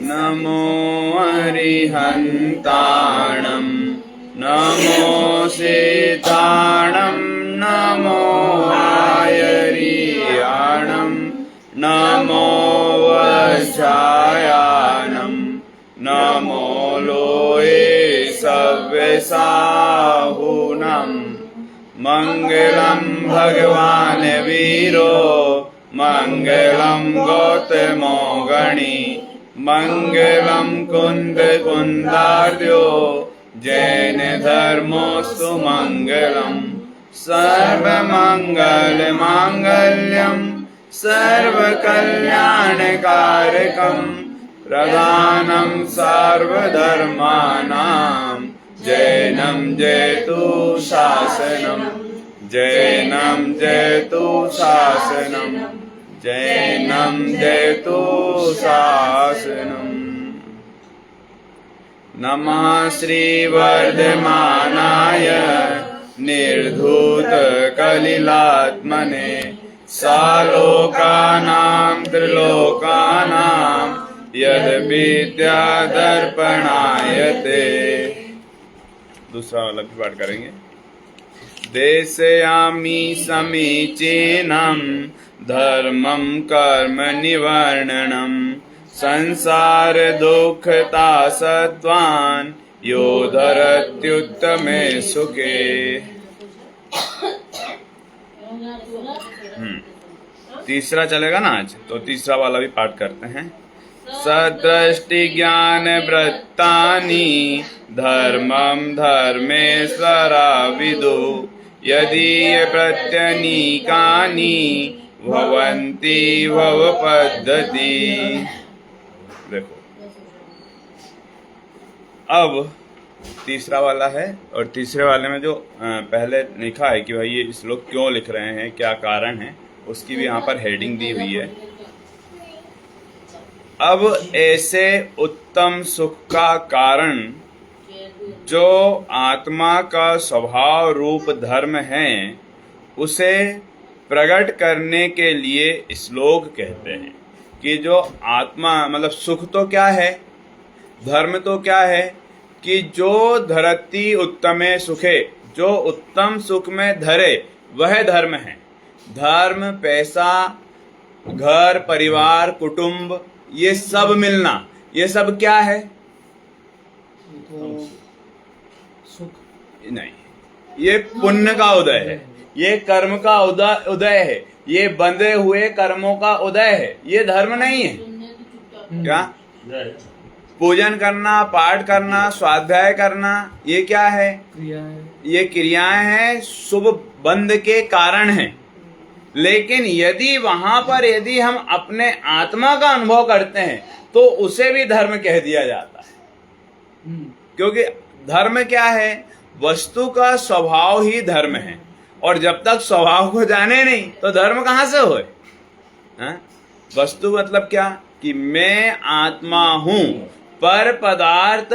नमो अरिहन्ताणं नमो सीताणं नमो आयर्याणं नमो वज्रायानं नमो लोये सव्यसाहुनं मङ्गलं भगवान् वीरो मङ्गलं गौतमो गणी मङ्गलं कुन्दार्यो जैन धर्मोऽस्तु मङ्गलं सर्वमङ्गलमाङ्गल्यं सर्वकल्याणकारकं प्रधानं सर्वधर्माणां जैनं जयतु शासनं जैनं जयतु शासनं जैनं जयतु शासनम्। नमः श्रीवर्धमानाय निर्धूतकलिलात्मने सालोकानां त्रिलोकानां यद्विद्यादर्पणायते। दूसरा वाला भी पाठ करेंगे। देशयामि समीचीनं धर्मं कर्म निवर्णनं संसार दुःखता सत्वान् यो धरत्युत्तमे सुखे। तीसरा चलेगा ना आज, तो तीसरा वाला भी पाठ करते हैं। सदृष्टि ज्ञान वृत्तानि धर्मं धर्मेश्वरा विदु यदि प्रत्यनीकानि भवन्ति भवपद्धति। देखो अब तीसरा वाला है, और तीसरे वाले में जो पहले लिखा है कि भाई ये श्लोक क्यों लिख रहे हैं, क्या कारण है, उसकी भी यहाँ पर हेडिंग दी हुई है। अब ऐसे उत्तम सुख का कारण जो आत्मा का स्वभाव रूप धर्म है उसे प्रकट करने के लिए श्लोक कहते हैं कि जो आत्मा मतलब सुख तो क्या है, धर्म तो क्या है कि जो धरती उत्तमे सुखे, जो उत्तम सुख में धरे वह धर्म है। धर्म, पैसा, घर, परिवार, कुटुंब, ये सब मिलना, ये सब क्या है? तो सुख नहीं, ये पुण्य का उदय है, ये कर्म का उदय है, ये बंधे हुए कर्मों का उदय है, ये धर्म नहीं है। क्या? पूजन करना, पाठ करना, स्वाध्याय करना, ये क्या है? क्रिया है। ये क्रियाएं हैं, शुभ बंध के कारण हैं। लेकिन यदि वहां पर यदि हम अपने आत्मा का अनुभव करते हैं तो उसे भी धर्म कह दिया जाता है। क्योंकि धर्म क्या है? वस्तु का स्वभाव ही धर्म है, और जब तक स्वभाव को जाने नहीं तो धर्म कहां से होए? वस्तु मतलब क्या कि मैं आत्मा हूं, पर पदार्थ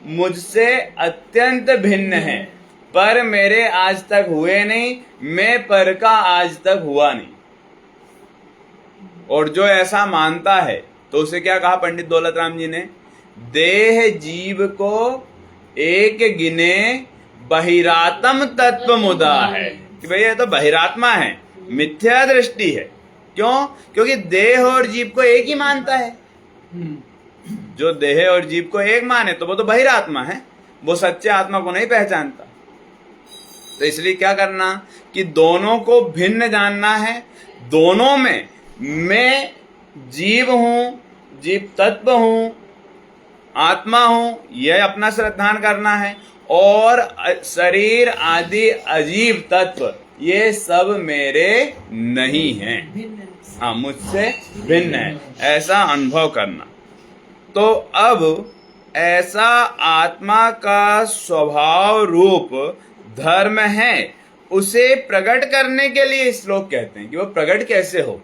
मुझसे अत्यंत भिन्न है, पर मेरे आज तक हुए नहीं, मैं पर का आज तक हुआ नहीं। और जो ऐसा मानता है तो उसे क्या कहा पंडित दौलत राम जी ने? देह जीव को एक गिने बहिरात्म तत्व मुदा है, कि भैया तो बहिरात्मा है, मिथ्या दृष्टि है। क्यों? क्योंकि देह और जीव को एक ही मानता है। जो देह और जीव को एक माने तो वो तो बहिरात्मा है, वो सच्चे आत्मा को नहीं पहचानता। तो इसलिए क्या करना कि दोनों को भिन्न जानना है। दोनों में मैं जीव हूं, जीव तत्व हूं, आत्मा हूं, यह अपना श्रद्धान करना है। और शरीर आदि अजीव तत्व ये सब मेरे नहीं हैं, हाँ मुझसे भिन्न है, ऐसा अनुभव करना। तो अब ऐसा आत्मा का स्वभाव रूप धर्म है, उसे प्रकट करने के लिए श्लोक कहते हैं कि वो प्रकट कैसे हो।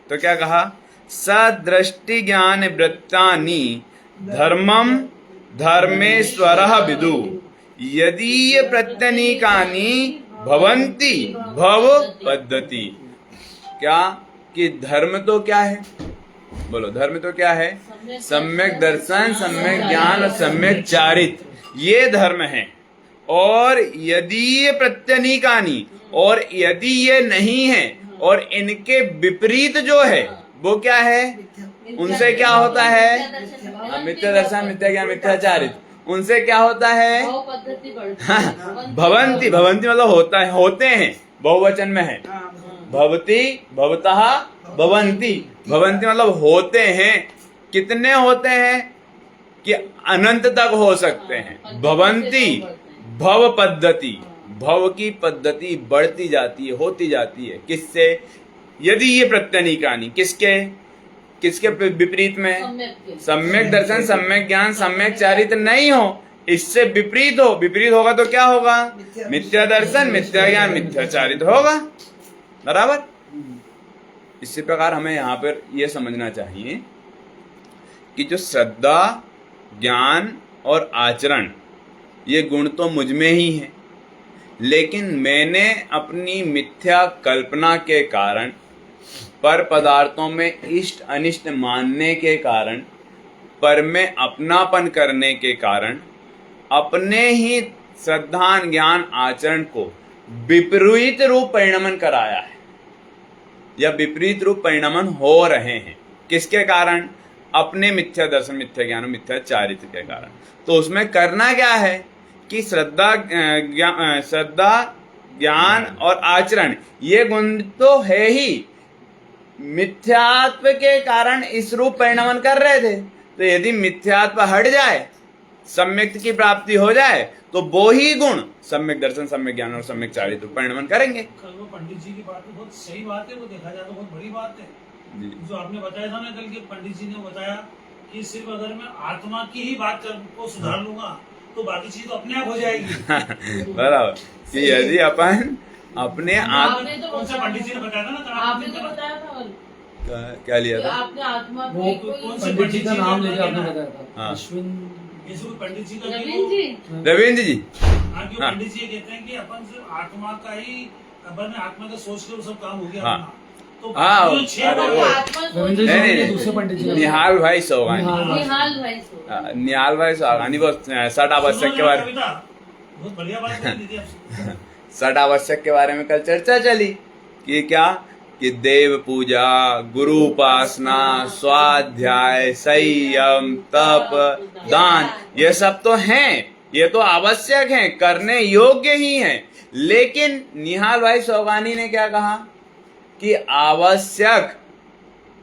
तो क्या कहा? सदृष्टि ज्ञान वृत्तानि धर्मम धर्मेश्वरः विदु यदि प्रत्यनीकानि भवन्ति भव पद्धति। क्या कि धर्म तो क्या है? बोलो, धर्म तो क्या है? सम्यक दर्शन, सम्यक ज्ञान और सम्यक चारित्र, ये धर्म है। और यदि ये प्रत्यनीकानी, और यदि ये नहीं है और इनके विपरीत जो है वो क्या है, उनसे क्या होता है, मिथ्या दर्शन, मिथ्या ज्ञान, मिथ्या चारित्र, उनसे क्या होता है, भवंती, भवंती मतलब होता है, होते हैं, बहुवचन में है, भवती, भवतः, भवंती, भवंती मतलब होते हैं। कितने होते हैं कि अनंत तक हो सकते हैं। भवंती, भव पद्धति, भव की पद्धति बढ़ती जाती है, होती जाती है, किससे, यदि ये प्रत्यनीकानी, किसके, किसके विपरीत में, सम्यक दर्शन, सम्यक ज्ञान, सम्यक चारित्र नहीं हो, इससे विपरीत हो, विपरीत होगा तो क्या होगा, मिथ्या दर्शन, मिथ्या ज्ञान, मिथ्या चारित्र होगा, बराबर। इसी प्रकार हमें यहाँ पर यह समझना चाहिए कि जो श्रद्धा, ज्ञान और आचरण, ये गुण तो मुझ में ही है, लेकिन मैंने अपनी मिथ्या कल्पना के कारण, पर पदार्थों में इष्ट अनिष्ट मानने के कारण, पर में अपनापन करने के कारण, अपने ही श्रद्धा, ज्ञान, आचरण को विपरीत रूप परिणमन कराया है, या विपरीत रूप परिणमन हो रहे हैं। किसके कारण, अपने मिथ्या दर्शन, मिथ्या ज्ञान, मिथ्या चारित्र के कारण। तो उसमें करना क्या है कि श्रद्धा, ज्ञान और आचरण, ये गुण तो है ही, मिथ्यात्व के कारण इस रूप परिणमन कर रहे थे। तो यदि मिथ्यात्व हट जाए, सम्यक की प्राप्ति हो जाए, तो वो ही गुण सम्यक दर्शन, सम्यक ज्ञान और सम्यक चारित्र परिणमन करेंगे। वो पंडित जी की बात तो बहुत सही बात है, वो देखा जाए तो बहुत बड़ी बात है जो आपने बताया था ना कल के, पंडित जी ने बताया कि सिर्फ अगर मैं आत्मा की ही बात को सुधार लूंगा तो बाकी चीज तो अपने आप हो जाएगी। बराबर, कि यदि अपन अपने कौन सा पंडित जी ने बताया था ना, आपने तो बताया था, क्या लिया था, आपने आत्मा वो कौन से पंडित जी का नाम लेके आपने बताया था, अश्विन, ये सब पंडित जी का, रविंद्र जी, हाँ, क्यों पंडित जी ये कहते हैं कि अपन सिर्फ आत्मा का ही, अपन ने आत्मा का सोच के वो सब काम हो गया अपना। तो दूसरे पंडित जी, निहाल भाई सोगानी, निहाल भाई सोगानी, वो सठ आवश्यक के बारे में, बहुत बढ़िया बात बोली थी आपसे। सठ आवश्यक के बारे में कल चर्चा चली कि क्या, कि देव पूजा, गुरु उपासना, स्वाध्याय, संयम, तप, दान, ये सब तो हैं, ये तो आवश्यक हैं, करने योग्य ही हैं। लेकिन निहाल भाई सोगानी ने क्या कहा कि आवश्यक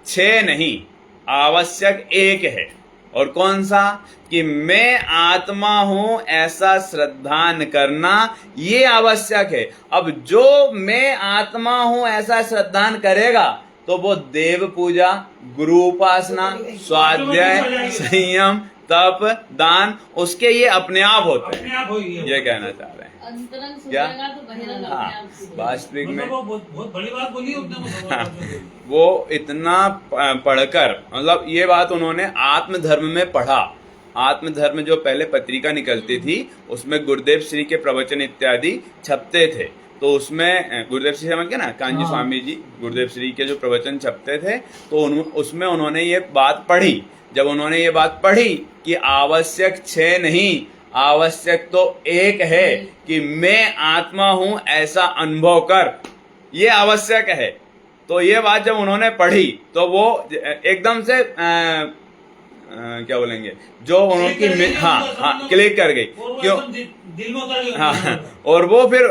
6 नहीं, आवश्यक 1 है। और कौन सा, कि मैं आत्मा हूं ऐसा श्रद्धान करना, ये आवश्यक है। अब जो मैं आत्मा हूं ऐसा श्रद्धान करेगा तो वो देव पूजा, गुरु उपासना, स्वाध्याय, संयम, तप, दान, उसके ये अपने आप होते हैं, ये कहना चाह रहे हैं। क्या, हाँ, वास्तविक में बहुत बड़ी बात बोली वो इतना पढ़कर, मतलब ये बात उन्होंने आत्मधर्म में पढ़ा। आत्मधर्म जो पहले पत्रिका निकलती थी, उसमें गुरुदेव श्री के प्रवचन इत्यादि छपते थे। तो उसमें गुरुदेव श्री समझ के ना, कांजी स्वामी जी, गुरुदेव श्री के जो प्रवचन छपते थे, तो उसमें उन्होंने ये बात पढ़ी। जब उन्होंने ये बात पढ़ी कि आवश्यक 6 नहीं, आवश्यक तो 1 है, कि मैं आत्मा हूं ऐसा अनुभव कर, ये आवश्यक है। तो ये बात जब उन्होंने पढ़ी तो वो एकदम से क्या बोलेंगे, जो उनकी क्लिक कर गई, क्यों, दिल में उतर गई, हाँ, और वो फिर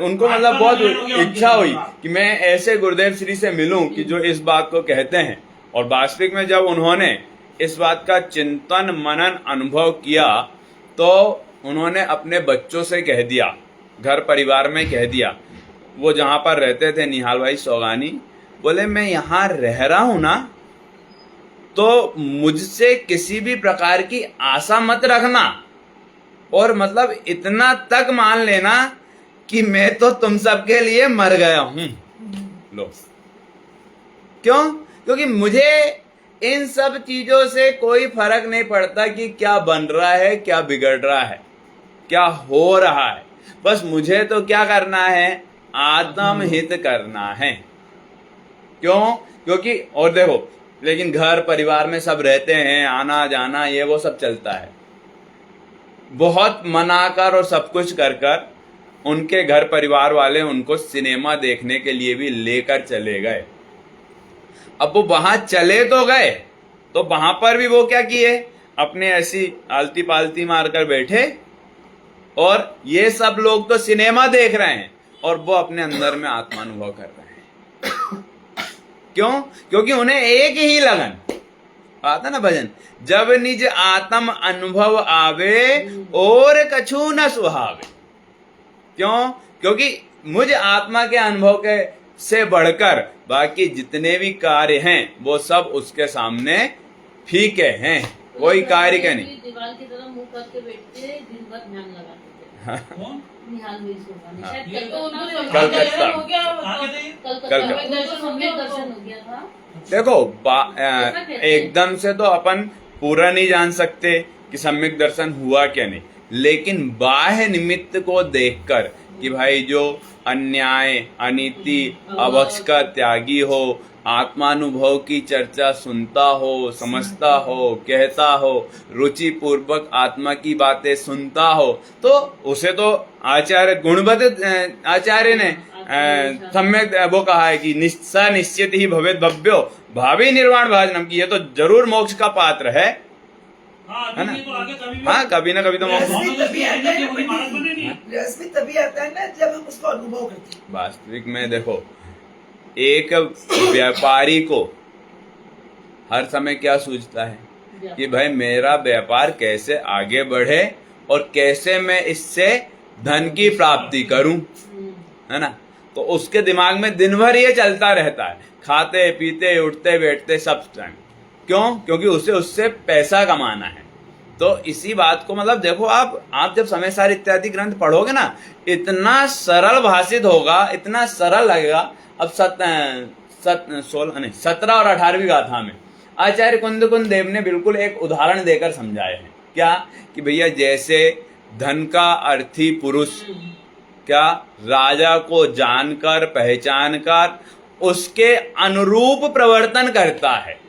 उनको मतलब बहुत इच्छा हुई कि मैं ऐसे गुरुदेव श्री से मिलूं कि जो इस बात को कहते हैं। और वास्तविक में जब उन्होंने इस बात का चिंतन, मनन, अनुभव किया, तो उन्होंने अपने बच्चों से कह दिया, घर परिवार में कह दिया, वो जहां पर रहते थे निहाल भाई सोगानी, बोले मैं यहाँ रह रहा हूं ना, तो मुझसे किसी भी प्रकार की आशा मत रखना, और मतलब इतना तक मान लेना कि मैं तो तुम सबके लिए मर गया हूं। लो, क्यों, क्योंकि मुझे इन सब चीजों से कोई फर्क नहीं पड़ता कि क्या बन रहा है, क्या बिगड़ रहा है, क्या हो रहा है। बस मुझे तो क्या करना है, आत्महित करना है। क्यों, क्योंकि और देखो, लेकिन घर परिवार में सब रहते हैं, आना जाना ये वो सब चलता है। बहुत मनाकर और सब कुछ कर कर उनके घर परिवार वाले उनको सिनेमा देखने के लिए भी लेकर चले गए। अब वो वहां चले तो गए, तो वहां पर भी वो क्या किए, अपने ऐसी आलती पालती मारकर बैठे और ये सब लोग तो सिनेमा देख रहे हैं और वो अपने अंदर में आत्मानुभव कर रहे हैं। क्यों? क्योंकि उन्हें एक ही लगन आता ना भजन, जब निज आत्म अनुभव आवे और कछु न सुहावे। क्यों? क्योंकि मुझ आत्मा के अनुभव के से बढ़कर बाकी जितने भी कार्य हैं वो सब उसके सामने फीके हैं, कोई कार्य का नहीं। दीवार की तरह मुंह करके बैठते दिन भर ध्यान लगाते थे। कौन? निहाल भाई सोगा, शायद ये कल तो उन्होंने कलकत्ता। दर्शन हो गया, कहाँ के थे? कलकत्ता सम्यक दर्शन हो गया था। देखो एकदम से तो अपन पूरा नहीं जान सकते कि सम्यक दर्शन हुआ क्या नहीं, लेकिन बाह्य निमित्त को देखकर कि भाई जो अन्याय अनीति अवक्ष का त्यागी हो, आत्मानुभव की चर्चा सुनता हो, समझता हो, कहता हो, रुचि पूर्वक आत्मा की बातें सुनता हो, तो उसे तो आचार्य गुणवत आचार्य ने सम्यक वो कहा है कि निश्चय निश्चित ही भवेद भव्यो भावी निर्वाण भाजनम की, ये तो जरूर मोक्ष का पात्र है हाँ, ना? अभी तो आगे कभी भी- हाँ, कभी ना कभी तो मोक्ष। मोहम्मद तभी आता है ना, वही महाराज बने नहीं। रस तभी आता है ना जब हम उसको अनुभव करते हैं। वास्तविक में देखो, एक व्यापारी को हर समय क्या सूझता है कि भाई मेरा व्यापार कैसे आगे बढ़े और कैसे मैं इससे धन की प्राप्ति करूं, है ना? तो उसके दिमाग में दिन भर ये चलता रहता है, खाते पीते उठते बैठते सब टाइम। क्यों? क्योंकि उसे उससे पैसा कमाना है। तो इसी बात को मतलब देखो, आप जब समय सार इत्यादि ग्रंथ पढ़ोगे ना, इतना सरल भाषित होगा, इतना सरल लगेगा। अब 17 और 18वीं गाथा में आचार्य कुंद देव ने बिल्कुल एक उदाहरण देकर समझाए हैं। क्या? कि भैया जैसे धन का अर्थी पुरुष क्या राजा को जानकर पहचान कर उसके अनुरूप प्रवर्तन करता है।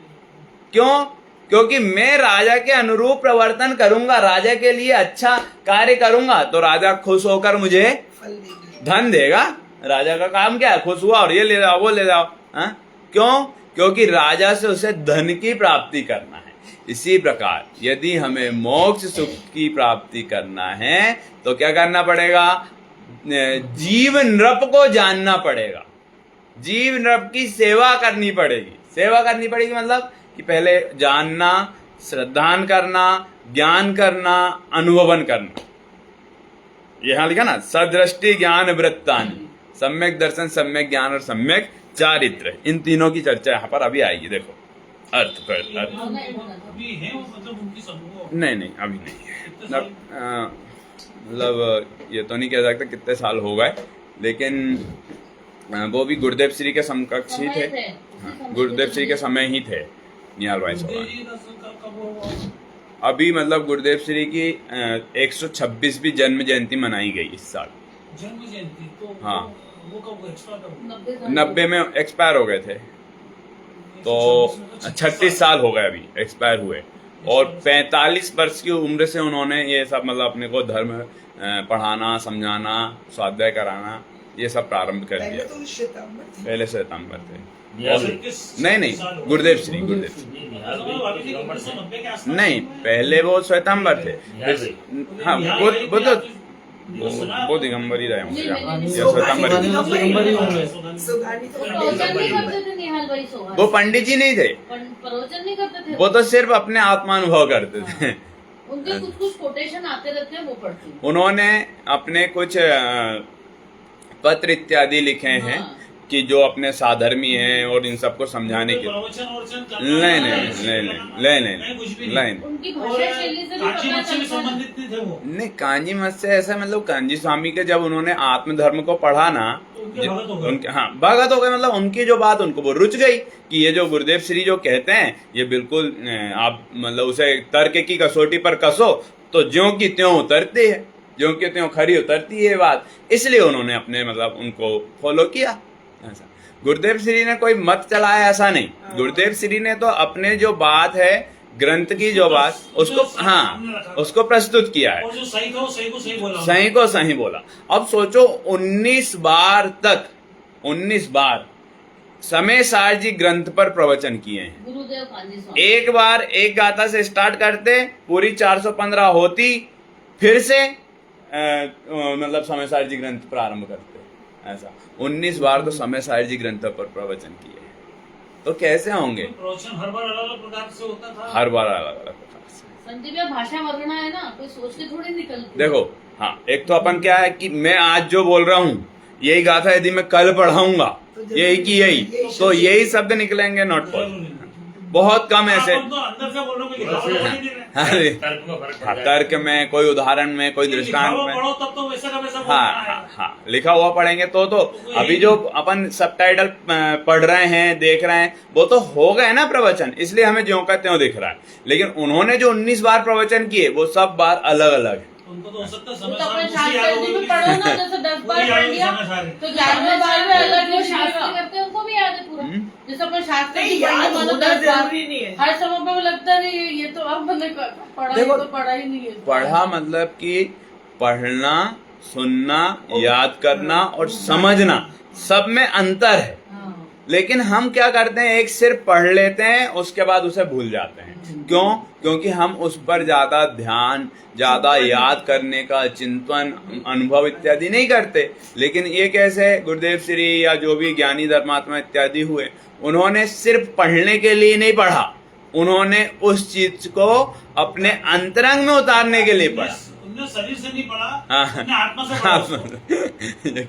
क्यों? क्योंकि मैं राजा के अनुरूप प्रवर्तन करूंगा, राजा के लिए अच्छा कार्य करूंगा तो राजा खुश होकर मुझे फल देंगे। धन देगा। राजा का काम क्या है? खुश हुआ और ये ले जाओ वो ले जाओ। हाँ? क्यों? क्योंकि राजा से उसे धन की प्राप्ति करना है। इसी प्रकार यदि हमें मोक्ष सुख की प्राप्ति करना है तो क्या करना पड़ेगा? जीव नृप को जानना पड़ेगा, जीव नृप की सेवा करनी पड़ेगी। सेवा करनी पड़ेगी मतलब कि पहले जानना, श्रद्धान करना, ज्ञान करना, अनुभवन करना। यहां लिखा ना, सदृष्टि ज्ञान वृत्तानि, सम्यक दर्शन, सम्यक ज्ञान और सम्यक चारित्र, इन तीनों की चर्चा यहाँ पर अभी आएगी। देखो अर्थ पर अर्थ। अभी है वो, मतलब उनकी समूह नहीं अभी नहीं है। मतलब ये तो नहीं कह सकता कितने साल हो गए, लेकिन वो भी गुरुदेव श्री के समकक्ष ही थे। हाँ, गुरुदेव श्री के समय ही थे निहाल भाई साहब। अभी मतलब गुरुदेव श्री की 126वीं जन्म जयंती मनाई गई इस साल। जन्म जयंती तो हाँ। वो कब एक्सपायर कब? 90 में एक्सपायर हो गए थे, तो 36 साल हो गए अभी एक्सपायर हुए। और 45 वर्ष की उम्र से उन्होंने ये सब मतलब अपने को धर्म पढ़ाना, समझाना, स्वाध्याय कराना, ये सब प्रारंभ कर दिया। तो श्वेतांबर थे। पहले श्वेतांबर थे। नहीं नहीं गुरुदेव श्री नहीं, पहले वो श्वेतांबर थे। हाँ वो दिगंबर ही रहे होंगे या श्वेतांबर ही। सुगानी तो प्रवचन नहीं करते थे निहाल भाई सोगा, वो पंडित जी नहीं थे, प्रवचन नहीं करते थे। वो तो सिर्फ अपने आत्मानुभव करते थे। उनके कुछ कोटेशन आते रहते हैं, वो पढ़ती हूँ। उन्होंने अपने कुछ पत्र इत्यादि लिखे हैं हाँ। कि जो अपने साधर्मी हैं और इन सबको समझाने के। नहीं उनकी भाषा शैली से भी पता चलता है। संबंधित नहीं थे वो। नहीं, कांजी मत से ऐसा मतलब कांजी स्वामी के जब उन्होंने आत्मधर्म को पढ़ा ना, तो उनके भगत हो गए। उनके हाँ भगत हो गए। मतलब उनकी जो बात उनको वो रुच गई कि ये जो गुरुदेव श्री जो कहते हैं ये बिल्कुल आप मतलब उसे तर्क की कसौटी पर कसो तो ज्यों की त्यों उतरती है, ज्यों की त्यों खरी उतरती है बात। इसलिए उन्होंने अपने मतलब उनको फॉलो किया ऐसा। गुरुदेव श्री ने कोई मत चलाया ऐसा नहीं। गुरुदेव श्री ने तो अपने जो बात है ग्रंथ की जो बात उसको उसको प्रस्तुत किया है और जो सही था वो सही को सही बोला, सही को सही बोला। अब सोचो 19 बार समय सार जी ग्रंथ पर प्रवचन किए हैं। गुरुदेव कांजी स्वामी एक बार एक गाथा से स्टार्ट करते, पूरी 415 होती, फिर से मतलब समय सार जी ग्रंथ प्रारंभ करते। ऐसा 19 बार तो समय सार जी ग्रंथ पर प्रवचन किए हैं, तो कैसे होंगे? प्रवचन हर बार अलग अलग प्रकार से होता था। हर बार अलग अलग प्रकार से। संदीप भैया, भाषा वर्णना है ना, कोई सोच के थोड़ी निकलती। देखो हाँ, एक तो अपन क्या है कि मैं आज जो बोल रहा हूँ यही गाथा यदि मैं कल पढ़ाऊंगा यही की यही, तो यही शब्द निकलेंगे, नॉट पॉसिबल। बहुत कम ऐसे आप तो अंदर से बोल रहे हो कि लिखावट नहीं दे रहे। अरे तर्क में फर्क पड़ हाँ, जाएगा। तर्क में, कोई उदाहरण में, कोई दृष्टांत लिखावा में, पढ़ो तब तो वैसा का वैसा बोलना हाँ है। हाँ हाँ, लिखा हुआ पढ़ेंगे तो अभी जो अपन सबटाइटल पढ़ रहे हैं, देख रहे हैं, वो तो हो गए ना प्रवचन, इसलिए हमें ज्यों का त्यों दिख रहा है। लेकिन उन्होंने जो 19 बार प्रवचन किए वो सब बार अलग अलग है। उनको तो हो सकता है तो समय अपने सार उसी याद शास्त्र जी होगी। में पढ़ो ना, जैसे 10 बार वही पढ़ याद लिया समय सार है। तो 11वें बार में अलग जो शास्त्र हाँ। करते हैं उनको भी याद है पूरा। जैसे अपने शास्त्र नहीं, जी पढ़ने याद मतलब होना 10 बार, जरूरी नहीं है। हर समय पे लगता नहीं ये तो अब मैंने पढ़ा, देखो, तो पढ़ा ही नहीं है। पढ़ा मतलब कि पढ़ना, सुनना, याद करना और समझना, सब में अंतर है। हाँ। लेकिन हम क्या करते हैं, एक सिर्फ पढ़ लेते हैं, उसके बाद उसे भूल जाते हैं। क्यों? क्योंकि हम उस पर ज्यादा ध्यान, ज्यादा याद करने का चिंतन, अनुभव इत्यादि नहीं करते। लेकिन ये कैसे, गुरुदेव श्री या जो भी ज्ञानी धर्मात्मा इत्यादि हुए, उन्होंने सिर्फ पढ़ने के लिए नहीं पढ़ा, उन्होंने उस चीज को अपने अंतरंग में उतारने के लिए पढ़ा। उनने शरीर से नहीं पढ़ा, हाँ। उनने आत्मा से पढ़ा उसको। ये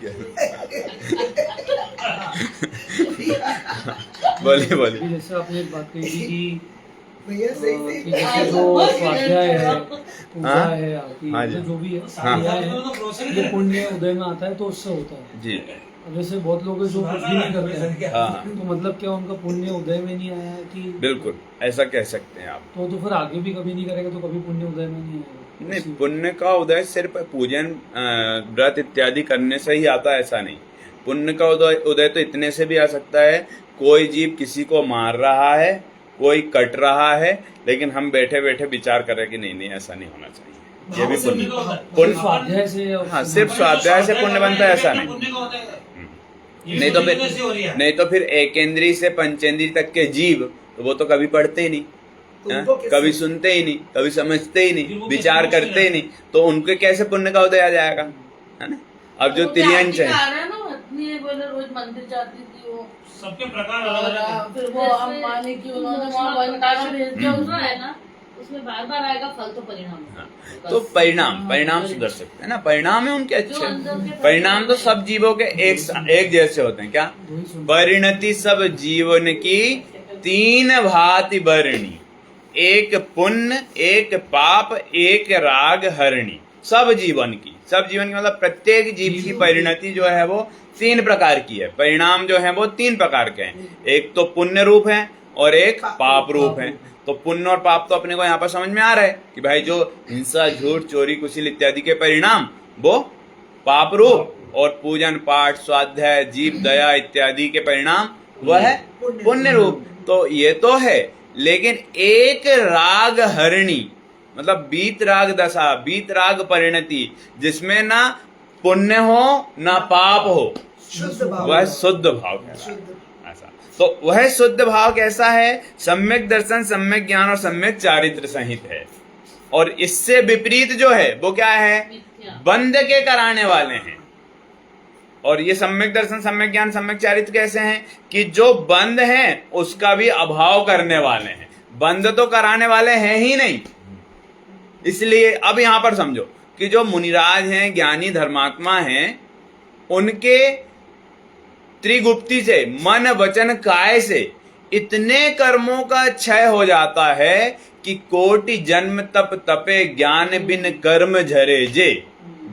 क्या बोलिए बोलिए। जैसे आपने एक बात कही थी कि भैया सही सही कि जैसे जो स्वाध्याय है, पूजा हाँ? है आपकी, हाँ जी। जो भी है हाँ। स्वाध्याय है, ये पुण्य उदय में आता है तो उससे होता है। जी अब जैसे बहुत लोग हैं जो कुछ भी नहीं करते हैं, हाँ, तो मतलब क्या उनका पुण्य उदय में नहीं आया है कि बिल्कुल ऐसा कह सकते हैं आप। तो फिर आगे भी कभी नहीं करेगा तो कभी पुण्य उदय में नहीं आएगा। नहीं, पुण्य का उदय सिर्फ पूजन, व्रत इत्यादि करने से ही आता है ऐसा नहीं। पुण्य का उदय तो इतने से भी आ सकता है, कोई जीव किसी को मार रहा है, कोई कट रहा है, लेकिन हम बैठे बैठे विचार कर रहे कि नहीं नहीं ऐसा नहीं होना चाहिए, ये भी पुण्य। पुण्य स्वाध्याय से हाँ, सिर्फ स्वाध्याय से पुण्य बनता है ऐसा नहीं। पुण्य का होता है। ये नहीं तो पुण्य फिर कैसे हो रही है? नहीं तो फिर एकेंद्री से पंचेंद्री तक के जीव, तो वो तो कभी पढ़ते ही नहीं, तो हाँ? उनको कैसे- कभी सुनते ही नहीं, कभी समझते ही फिर नहीं, वो विचार कैसे करते ही नहीं, तो उनके कैसे पुण्य का उदय आ जाएगा, है ना? अब जो तिर्यंच है, रोज मंदिर जाती थी वो, सबके प्रकार अलग और अलग हैं। फिर वो अंबानी की उन्होंने वहाँ वनटाश भेज दिया, उसमें है ना, उसमें बार बार आएगा फल तो परिणाम है। हाँ, तो परिणाम सुधर सकते हैं ना, परिणाम है उनके जो अच्छे। अंदर के परिणाम तो सब जीवों के एक जैसे होते हैं। क्या? वही सुन परिणति सब जीवन की 3 भांति बरणी, एक पुण्य, एक पाप, एक राग हरणी। सब जीवन की मतलब प्रत्येक जीव की परिणति जो है वो 3 प्रकार की है। परिणाम जो है वो 3 प्रकार के हैं, एक तो पुण्य रूप है और एक पाप रूप है। तो पुण्य और पाप तो अपने को यहाँ पर समझ में आ रहा है कि भाई जो हिंसा, झूठ, चोरी, कुशील इत्यादि के परिणाम वो पाप रूप, और पूजन पाठ, स्वाध्याय, जीव दया इत्यादि के परिणाम वह है पुण्य रूप। तो ये तो है, लेकिन एक राग हरणी मतलब बीत राग दशा, बीत राग परिणति, जिसमें ना पुण्य हो ना पाप हो, शुद्ध भाव, वह शुद्ध भाव कहलाता है। शुद्ध ऐसा तो वह शुद्ध भाव कैसा है? सम्यक दर्शन, सम्यक ज्ञान और सम्यक चारित्र सहित है। और इससे विपरीत जो है वो क्या है? मिथ्या। बंद के कराने वाले हैं। और ये सम्यक दर्शन, सम्यक ज्ञान, सम्यक चारित्र कैसे हैं कि जो बंद हैं उसका भी अभाव करने वाले हैं। बंद तो कराने वाले हैं ही नहीं। इसलिए अब यहां पर समझो कि जो मुनिराज हैं, ज्ञानी धर्मात्मा हैं, उनके त्रिगुप्ति से, मन वचन काय से इतने कर्मों का क्षय हो जाता है कि कोटि जन्म तप तपे, ज्ञान बिन कर्म झरे जे।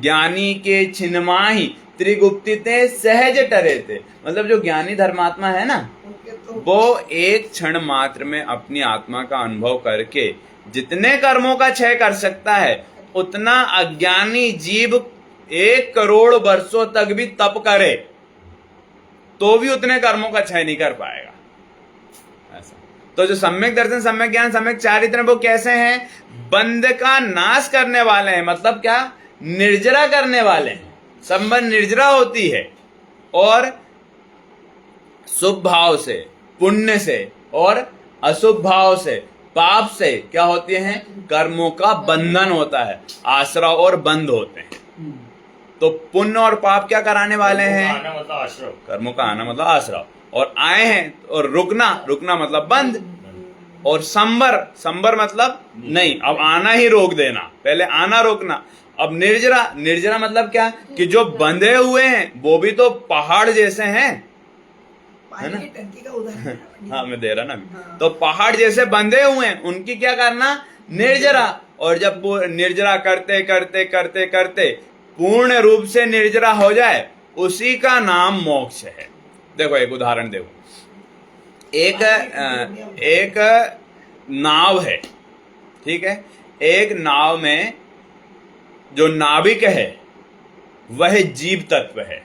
ज्ञानी के छिन्माही त्रिगुप्ति ते सहज टरे थे। मतलब जो ज्ञानी धर्मात्मा है ना, उनके तो वो एक क्षण मात्र में अपनी आत्मा का अनुभव करके जितने कर्मों का क्षय कर सकता है, उतना अज्ञानी जीव 1 करोड़ वर्षों तक भी तप करे तो भी उतने कर्मों का क्षय नहीं कर पाएगा। ऐसा तो जो सम्यक दर्शन, सम्यक ज्ञान, सम्यक चारित्र वो कैसे हैं? बंध का नाश करने वाले हैं। मतलब क्या? निर्जरा करने वाले हैं। संबंध निर्जरा होती है और शुभ भाव से, पुण्य से और अशुभ भाव से, पाप से क्या होते हैं? कर्मों का बंधन होता है, आश्रव और बंध होते हैं। तो पुण्य और पाप क्या कराने वाले हैं? आना मतलब आश्रव, कर्मों का आना मतलब आश्रव, और आए हैं और रुकना, रुकना मतलब बंद। और संबर, संबर मतलब नहीं, अब आना ही रोक देना, पहले आना रोकना। अब निर्जरा, निर्जरा मतलब क्या? कि जो बंधे हुए हैं वो भी तो पहाड़ जैसे हैं, है ना? पानी की टंकी का उदाहरण। हाँ मैं दे रहा ना अभी। तो पहाड़ जैसे बंधे हुए हैं, उनकी क्या करना? निर्जरा। और जब वो निर्जरा करते करते करते करते पूर्ण रूप से निर्जरा हो जाए, उसी का नाम मोक्ष है। देखो एक उदाहरण देखो, एक नाव है, ठीक है? एक नाव में जो नाविक है वह जीव तत्व है।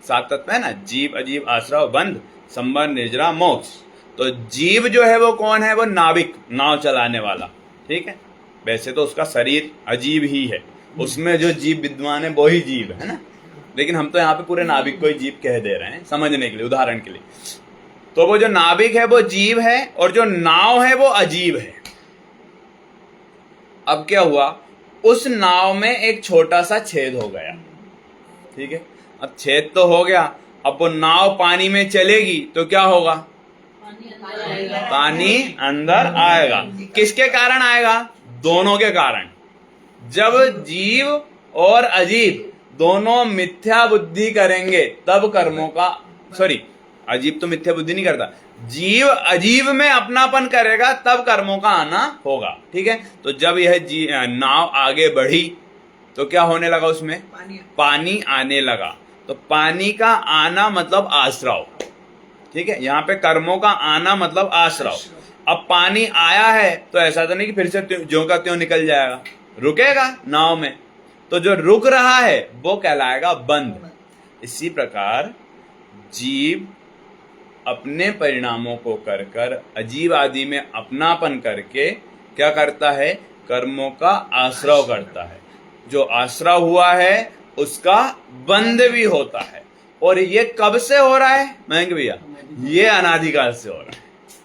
7 तत्व है ना, जीव, अजीव, आश्रव, बंध, संबंध, निर्जरा, मोक्ष। तो जीव जो है वो कौन है? वो नाविक, नाव चलाने वाला, ठीक है? वैसे तो उसका शरीर अजीब ही है, उसमें जो जीव विद्वान है वो ही जीव है ना, लेकिन हम तो यहाँ पे पूरे नाविक को ही जीव कह दे रहे हैं समझने के लिए, उदाहरण के लिए। तो वो जो नाविक है वो जीव है और जो नाव है वो अजीब है। अब क्या हुआ? उस नाव में एक छोटा सा छेद हो गया, ठीक है? अब छेद तो हो गया, अब वो नाव पानी में चलेगी तो क्या होगा? पानी अंदर आएगा। पानी अंदर आएगा। किसके कारण आएगा? दोनों के कारण। जब जीव और अजीब दोनों मिथ्या बुद्धि करेंगे तब कर्मों का, सॉरी अजीब तो मिथ्या बुद्धि नहीं करता, जीव अजीब में अपनापन करेगा तब कर्मों का आना होगा, ठीक है? तो जब यह नाव आगे बढ़ी तो क्या होने लगा? उसमें पानी आने लगा। तो पानी का आना मतलब आश्रव, ठीक है? यहाँ पे कर्मों का आना मतलब आश्रव। अब पानी आया है तो ऐसा तो नहीं कि फिर से ज्यों का त्यों निकल जाएगा, रुकेगा नाव में। तो जो रुक रहा है वो कहलाएगा बंध। इसी प्रकार जीव अपने परिणामों को कर कर अजीब आदि में अपनापन करके क्या करता है? कर्मों का आश्रव करता है। जो आश्रव हुआ है उसका बंध भी होता है। और ये कब से हो रहा है मयंक भैया? ये अनादिकाल से हो रहा है।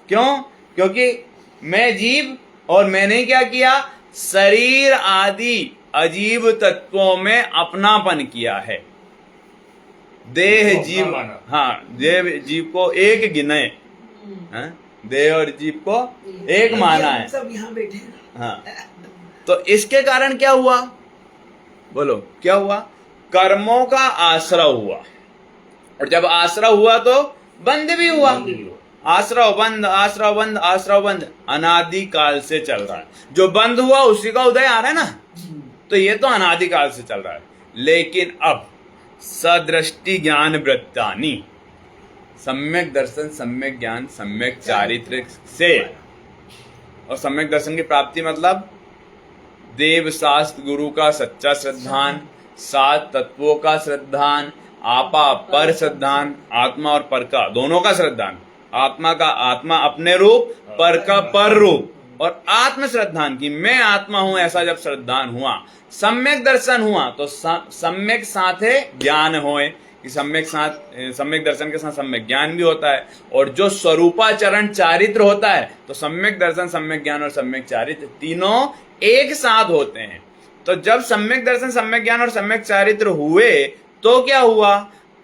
क्यों? क्योंकि मैं जीव और मैंने क्या किया? शरीर आदि अजीब तत्वों में अपनापन किया है। देह जीव, हाँ, देह जीव को एक गिने, देह और जीव को एक माना है। सब यहाँ बैठे हैं। हाँ, तो इसके कारण क्या हुआ? बोलो क्या हुआ? कर्मों का आश्रव हुआ, और जब आश्रव हुआ तो बंध भी हुआ। आश्रव बंध, आश्रव बंध, आश्रव बंध अनादिकाल से चल रहा है। जो बंद हुआ उसी का उदय आ रहा है ना, तो ये तो अनादिकाल से चल रहा है। लेकिन अब सदृष्टि ज्ञान वृत्तानि, सम्यक दर्शन, सम्यक ज्ञान, सम्यक चारित्र से, और सम्यक दर्शन की प्राप्ति मतलब देव शास्त्र गुरु का सच्चा श्रद्धान, 7 तत्वों का श्रद्धान, आपा पर श्रद्धान, आत्मा और पर का दोनों का श्रद्धान, आत्मा का आत्मा अपने रूप, पर का पर रूप, और आत्म श्रद्धान की मैं आत्मा हूं ऐसा जब श्रद्धान हुआ, सम्यक दर्शन हुआ, तो सम्यक साथे ज्ञान होए कि सम्यक दर्शन के साथ सम्यक ज्ञान भी होता है। और जो स्वरूपाचरण चारित्र होता है तो सम्यक दर्शन, सम्यक ज्ञान और सम्यक चारित्र तीनों एक साथ होते हैं। तो जब सम्यक दर्शन, सम्यक ज्ञान और सम्यक चारित्र हुए तो क्या हुआ?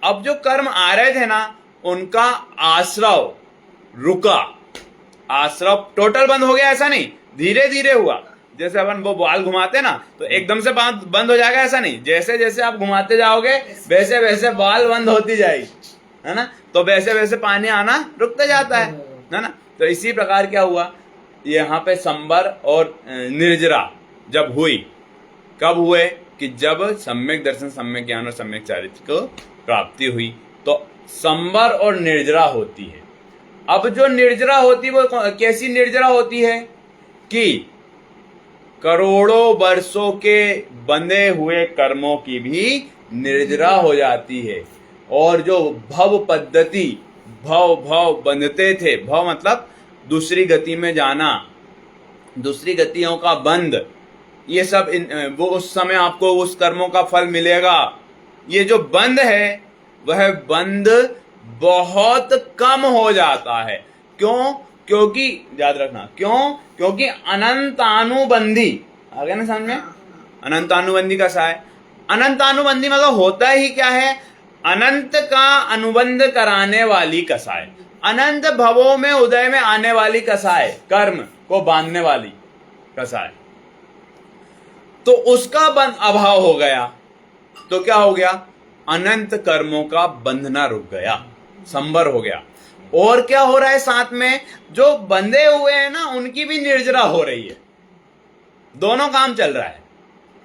अब जो कर्म आ रहे थे ना उनका आश्रव रुका। आश्रव टोटल बंद हो गया ऐसा नहीं, धीरे धीरे हुआ। जैसे अपन वो बॉल घुमाते ना तो एकदम से बंद हो जाएगा ऐसा नहीं, जैसे जैसे आप घुमाते जाओगे वैसे वैसे बॉल बंद होती जाएगी, है ना? तो वैसे वैसे पानी आना रुकता जाता है ना? तो इसी प्रकार क्या हुआ? यहाँ पे संबर और निर्जरा जब हुई, कब हुए? कि जब सम्यक दर्शन, सम्यक ज्ञान और सम्यक चारित्र को प्राप्ति हुई तो संबर और निर्जरा होती है। अब जो निर्जरा होती है वो कैसी निर्जरा होती है? कि करोड़ों वर्षों के बंधे हुए कर्मों की भी निर्जरा हो जाती है। और जो भव पद्धति, भव भव बंधते थे, भव मतलब दूसरी गति में जाना, दूसरी गतियों का बंध, ये सब वो उस समय आपको उस कर्मों का फल मिलेगा। ये जो बंध है वह बंध बहुत कम हो जाता है। क्यों? क्योंकि याद रखना, क्योंकि अनंतानुबंधी, आ गया ना समझ में? अनंतानुबंधी कैसा है? अनंतानुबंधी मतलब होता ही क्या है? अनंत का अनुबंध कराने वाली कसाय, अनंत भवों में उदय में आने वाली कसाय, कर्म को बांधने वाली कसाय। तो उसका बंध अभाव हो गया तो क्या हो गया? अनंत कर्मों का बंधना रुक गया, संबर हो गया। और क्या हो रहा है साथ में? जो बंधे हुए हैं ना उनकी भी निर्जरा हो रही है। दोनों काम चल रहा है।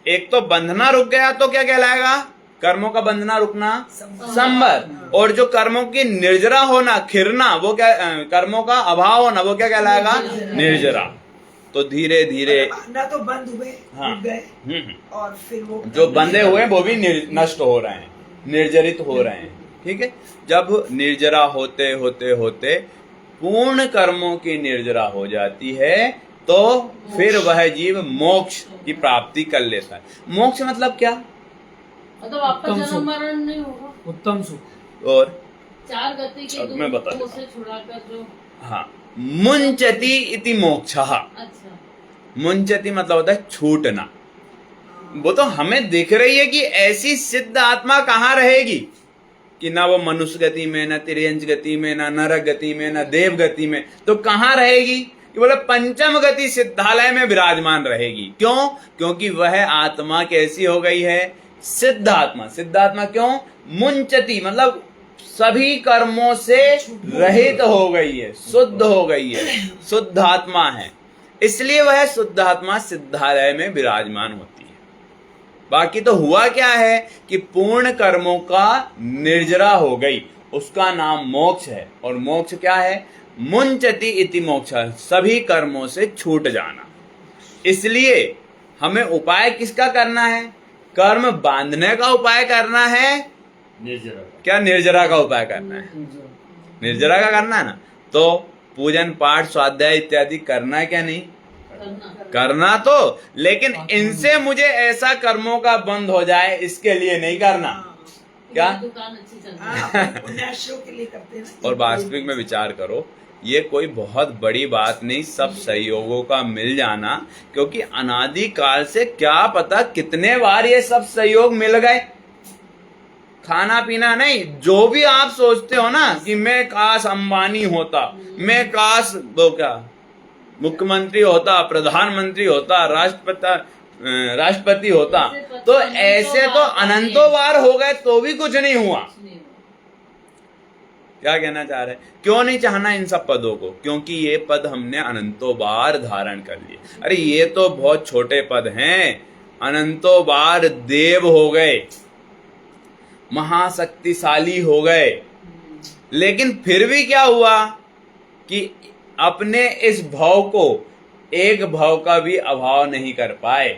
एक तो बंधना रुक गया तो क्या कहलाएगा? कर्मों का बंधना रुकना संबर। और जो कर्मों की निर्जरा होना, खिरना, वो क्या? कर्मों का अभाव होना, वो क्या कहलाएगा? निर्जरा। तो धीरे धीरे ना तो बंद हुए, हाँ, रुक गए, और फिर वो जो बंधे हुए वो भी नष्ट हो रहे हैं, निर्जरित हो रहे हैं। ठीक है। जब निर्जरा होते होते होते पूर्ण कर्मों की निर्जरा हो जाती है तो फिर वह जीव मोक्ष की प्राप्ति कर लेता है। मोक्ष मतलब क्या? मतलब आपका उत्तम जन्म सुख। मरण नहीं होगा, उत्तम सुख। और चार गति के अब मैं बता दुखों देता से छुड़ाकर जो। हाँ, मुंचति इति मोक्षः। अच्छा, मुंचति मतलब होता है छूटना। वो तो हमें दिख रही है कि ऐसी सिद्ध आत्मा कहाँ रहेगी कि ना वो मनुष्य गति में, ना तिर्यंच गति में, ना नरक गति में, ना देव गति में, तो कहाँ रहेगी? कि बोले पंचम गति सिद्धालय में विराजमान रहेगी। क्यों? क्योंकि वह आत्मा कैसी हो गई है? सिद्ध आत्मा। सिद्ध आत्मा क्यों? मुंचति मतलब सभी कर्मों से रहित हो गई है, शुद्ध हो गई है, शुद्ध आत्मा है। इसलिए वह शुद्ध आत्मा सिद्धालय में विराजमान होती है। बाकी तो हुआ क्या है कि पूर्ण कर्मों का निर्जरा हो गई, उसका नाम मोक्ष है। और मोक्ष क्या है? मुंचति इति मोक्ष, सभी कर्मों से छूट जाना। इसलिए हमें उपाय किसका करना है? कर्म बांधने का उपाय करना है, निर्जरा। क्या निर्जरा का उपाय करना है? निर्जरा का करना है ना। तो पूजन पाठ स्वाध्याय इत्यादि करना है क्या? नहीं करना तो, लेकिन इनसे मुझे ऐसा कर्मों का बंध हो जाए इसके लिए नहीं करना। क्या? दुकान अच्छी चल रही है। हाँ, पुण्याश्रयों के लिए करते हैं ना। और वास्तविक में विचार करो, ये कोई बहुत बड़ी बात नहीं, सब सहयोगों का मिल जाना। क्योंकि अनादि काल से क्या पता कितने बार ये सब सहयोग मिल गए। खाना पीना नहीं, जो भी आप सोचते हो ना कि मैं काश अंबानी होता, मैं काश वो क्या मुख्यमंत्री होता, प्रधानमंत्री होता, राष्ट्रपति होता, तो ऐसे तो अनंतों बार हो गए तो भी कुछ नहीं हुआ। क्या कहना चाह रहे हैं? क्यों नहीं चाहना इन सब पदों को? क्योंकि ये पद हमने अनंतों बार धारण कर लिए। अरे ये तो बहुत छोटे पद हैं, अनंतों बार देव हो गए, महाशक्तिशाली हो गए, लेकिन फिर भी क्या हुआ कि अपने इस भाव को एक भाव का भी अभाव नहीं कर पाए।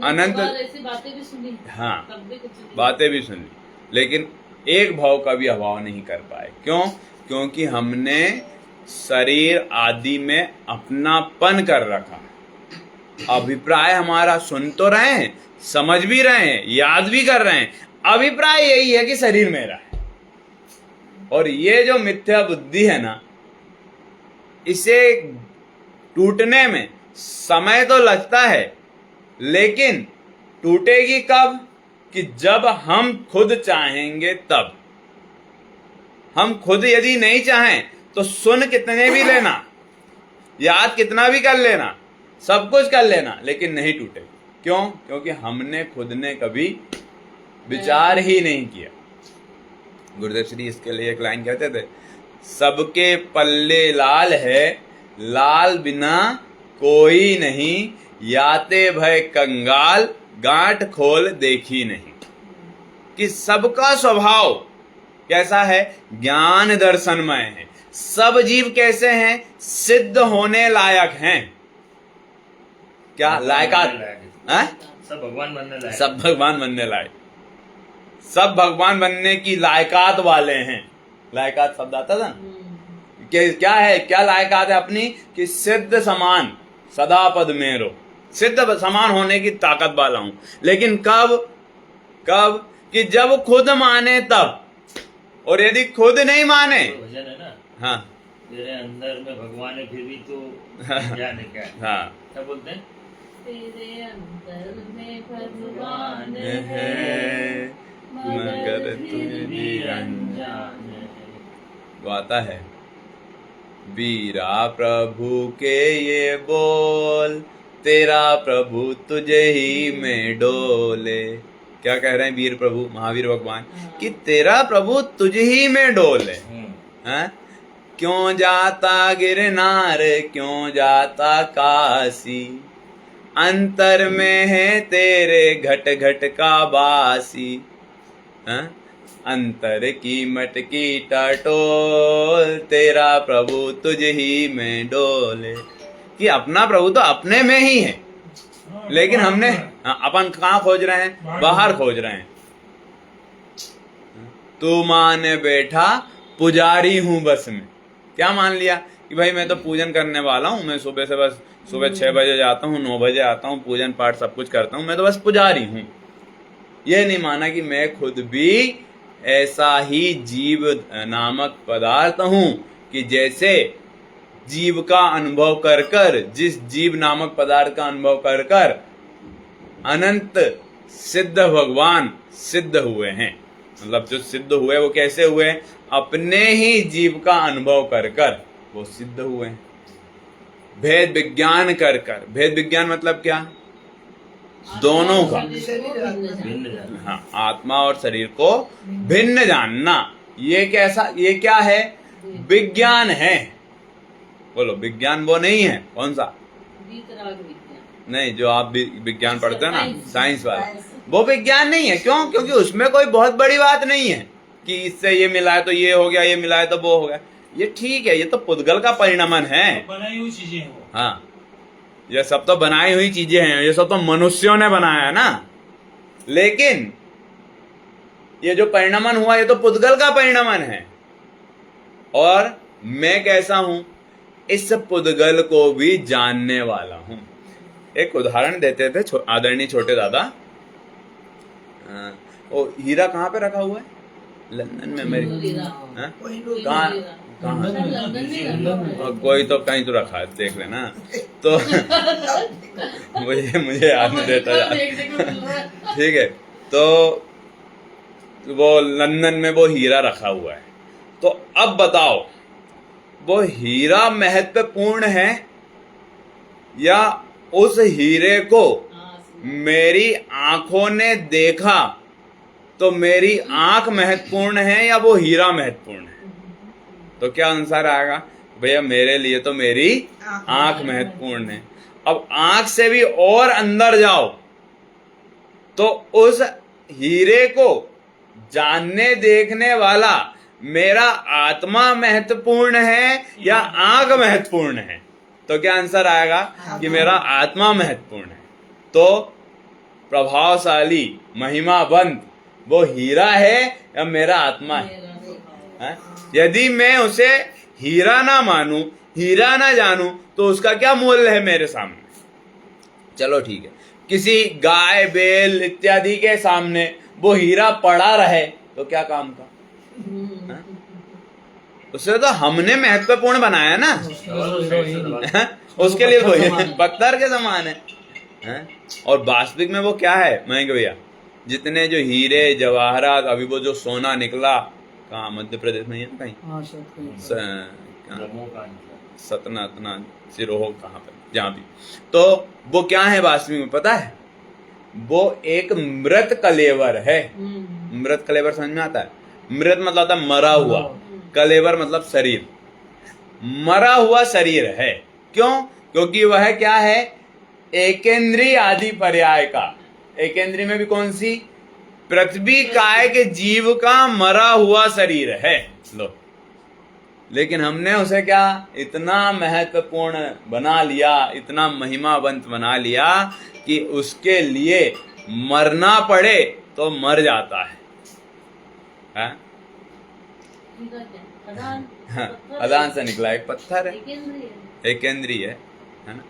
अनंत ऐसी बातें भी सुनी, हाँ, तब भी कुछ नहीं। बातें भी सुनी, लेकिन एक भाव का भी अभाव नहीं कर पाए। क्यों? क्योंकि हमने शरीर आदि में अपनापन कर रखा। अभिप्राय हमारा सुन तो रहे हैं, समझ भी रहे हैं, याद भी कर रहे हैं, अभिप्राय यही है कि शरीर मेरा है। और ये जो मिथ्या बुद्धि है ना, इसे टूटने में समय तो लगता है, लेकिन टूटेगी कब? कि जब हम खुद चाहेंगे तब। हम खुद यदि नहीं चाहें तो सुन कितने भी लेना, याद कितना भी कर लेना, सब कुछ कर लेना, लेकिन नहीं टूटे। क्यों? क्योंकि हमने खुद ने कभी विचार ही नहीं किया। गुरुदेव श्री इसके लिए एक लाइन कहते थे, सबके पल्ले लाल है, लाल बिना कोई नहीं, याते भय कंगाल, गांठ खोल देखी नहीं। कि सबका स्वभाव कैसा है? ज्ञान दर्शनमय है। सब जीव कैसे हैं? सिद्ध होने लायक हैं। क्या लायकात? हैं? सब भगवान बनने लायक। सब भगवान बनने लायक। सब भगवान बनने की लायकात वाले हैं। लायकात शब्द आता था ना, क्या है, क्या लायकात है अपनी, कि सिद्ध समान सदा पद मेरो, सिद्ध समान होने की ताकत वाला हूं। लेकिन कब कब कि जब खुद माने तब, और यदि खुद नहीं माने, भजन है ना, हाँ तेरे अंदर में भगवान है फिर भी तो जाने क्या है। हाँ क्या बोलते हैं, तेरे अंदर में भगवान है है मगर तुझ भी अनजान है। वो आता है, वीरा प्रभु के ये बोल, तेरा प्रभु तुझे ही में डोले। क्या कह रहे हैं वीर प्रभु महावीर भगवान, कि तेरा प्रभु तुझ ही में डोले। हैं? क्यों जाता गिरनार, क्यों जाता काशी, अंतर में है तेरे घट घट का बासी। हैं? अंतर की मटकी टटोल, तेरा प्रभु तुझ ही में डोले। कि अपना प्रभु तो अपने में ही है, लेकिन हमने अपन कहाँ खोज रहे हैं, बाहर खोज रहे हैं। तू मान बैठा पुजारी हूं बस में, क्या मान लिया कि भाई मैं तो पूजन करने वाला हूं, मैं सुबह से बस सुबह 6 बजे जाता हूँ, 9 बजे आता हूँ, पूजन पाठ सब कुछ करता हूँ, मैं तो बस पुजारी हूँ। ये नहीं माना कि मैं खुद भी ऐसा ही जीव नामक पदार्थ हूं, कि जैसे जीव का अनुभव कर कर, जिस जीव नामक पदार्थ का अनुभव कर कर अनंत सिद्ध भगवान सिद्ध हुए हैं। मतलब जो सिद्ध हुए वो कैसे हुए, अपने ही जीव का अनुभव कर कर वो सिद्ध हुए हैं। भेद विज्ञान कर कर, भेद विज्ञान मतलब क्या, दोनों का, भिन्न जान। हाँ, आत्मा और शरीर को भिन्न जानना, ये कैसा, ये क्या है, विज्ञान है। बोलो विज्ञान वो नहीं है, कौन सा, वीतराग विज्ञान नहीं जो आप विज्ञान पढ़ते हो ना, साइंस वाला, वो विज्ञान नहीं है। क्यों, क्योंकि उसमें कोई बहुत बड़ी बात नहीं है कि इससे ये मिला है तो ये हो गया, ये मिला है तो वो हो गया। ये ठीक है, ये तो पुद्गल का परिणमन है। बनाई हुई चीजें हैं वो। हाँ, ये सब तो बनाई हुई चीजें हैं, ये सब तो मनुष्यों ने बनाया है ना। लेकिन ये जो परिणमन हुआ, ये तो पुद्गल का परिणमन है। और मैं कैसा हूं, इस पुद्गल को भी जानने वाला हूं। एक उदाहरण देते थे आदरणीय छोटे दादा। वो हीरा कहाँ पे रखा हुआ है, लंदन में मेरी, हाँ? कहाँ कहाँ, लंदन में और कोई तो कहीं तो रखा है, देख लेना। तो मुझे याद नहीं रहता यार। ठीक है, तो वो लंदन में वो हीरा रखा हुआ है। तो अब बताओ, वो हीरा महत्वपूर्ण है या उस हीरे को मेरी आंखों ने देखा तो मेरी आंख महत्वपूर्ण है या वो हीरा महत्वपूर्ण है? तो क्या आंसर आएगा, भैया मेरे लिए तो मेरी आंख महत्वपूर्ण है। अब आंख से भी और अंदर जाओ तो उस हीरे को जानने देखने वाला मेरा आत्मा महत्वपूर्ण है या आंख महत्वपूर्ण है? तो क्या आंसर आएगा कि मेरा आत्मा महत्वपूर्ण है। तो प्रभावशाली महिमावंत वो हीरा है या मेरा आत्मा है? यदि मैं उसे हीरा ना मानूं, हीरा ना जानूं, तो उसका क्या मूल्य है मेरे सामने? चलो ठीक है, किसी गाय बैल इत्यादि के सामने वो हीरा पड़ा रहे तो क्या काम का? उसे तो हमने महत्वपूर्ण बनाया ना, उसके लिए वो पत्थर के समान है। और वास्तविक में वो क्या है महेंद्र भैया, जितने जो हीरे जवाहरात, अभी वो जो सोना निकला, कहाँ मध्य प्रदेश में है कहीं, सतना तना सिरोह कहाँ पर, जहाँ भी, तो वो क्या है वास्तविक में पता है? वो एक मृत कलेवर है। मृत कलेवर समझ में आता है? मृत मतलब होता है मरा हुआ, कलेवर मतलब शरीर, मरा हुआ शरीर है। क्यों? क्योंकि वह क्या है, एकेंद्रीय आदि पर्याय का, एकेंद्रीय में भी कौन सी, पृथ्वी काय के जीव का मरा हुआ शरीर है। लो, लेकिन हमने उसे क्या इतना महत्वपूर्ण बना लिया, इतना महिमावंत बना लिया कि उसके लिए मरना पड़े तो मर जाता है। हाँ? सीधा क्या? अदान हाँ, पत्थर अदान से निकला एक पत्थर है, लेकिन एक केंद्रीय है ना।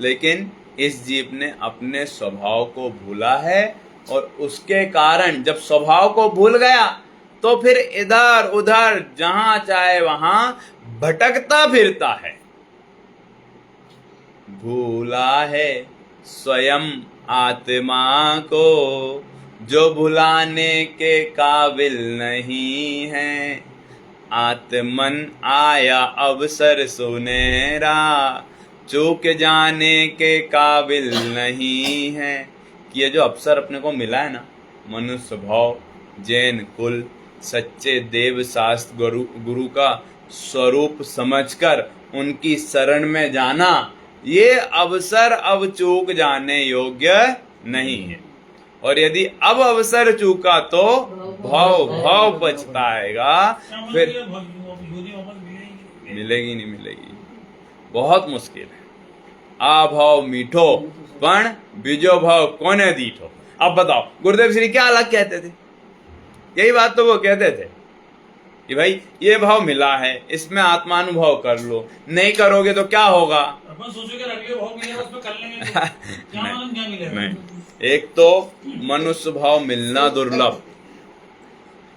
लेकिन इस जीव ने अपने स्वभाव को भूला है, और उसके कारण जब स्वभाव को भूल गया तो फिर इधर उधर जहां चाहे वहां भटकता फिरता है। भूला है स्वयं आत्मा को, जो भुलाने के काबिल नहीं है। आत्मन आया अवसर सुनहरा, चूक जाने के काबिल नहीं है। कि ये जो अवसर अपने को मिला है ना, मनुष्य भाव, जैन कुल, सच्चे देव शास्त्र गुरु का स्वरूप समझकर उनकी शरण में जाना, ये अवसर अब चूक जाने योग्य नहीं है। और यदि अब अवसर चूका तो भाव भाव पछताएगा, फिर योनि वापस मिलेगी मिलेगी नहीं मिलेगी, बहुत मुश्किल है। आ भाव मीठो पण बीजो भाव कोने दीठो। अब बताओ गुरुदेव श्री क्या अलग कहते थे? यही बात तो वो कहते थे कि भाई ये भाव मिला है, इसमें आत्मानुभव कर लो, नहीं करोगे तो क्या होगा? अपन सोचोगे अगले भाव मिलेगा उसमें कर लेंगे तो क्या मालूम क्या मिलेगा। नहीं, एक तो मनुष्य भाव मिलना दुर्लभ,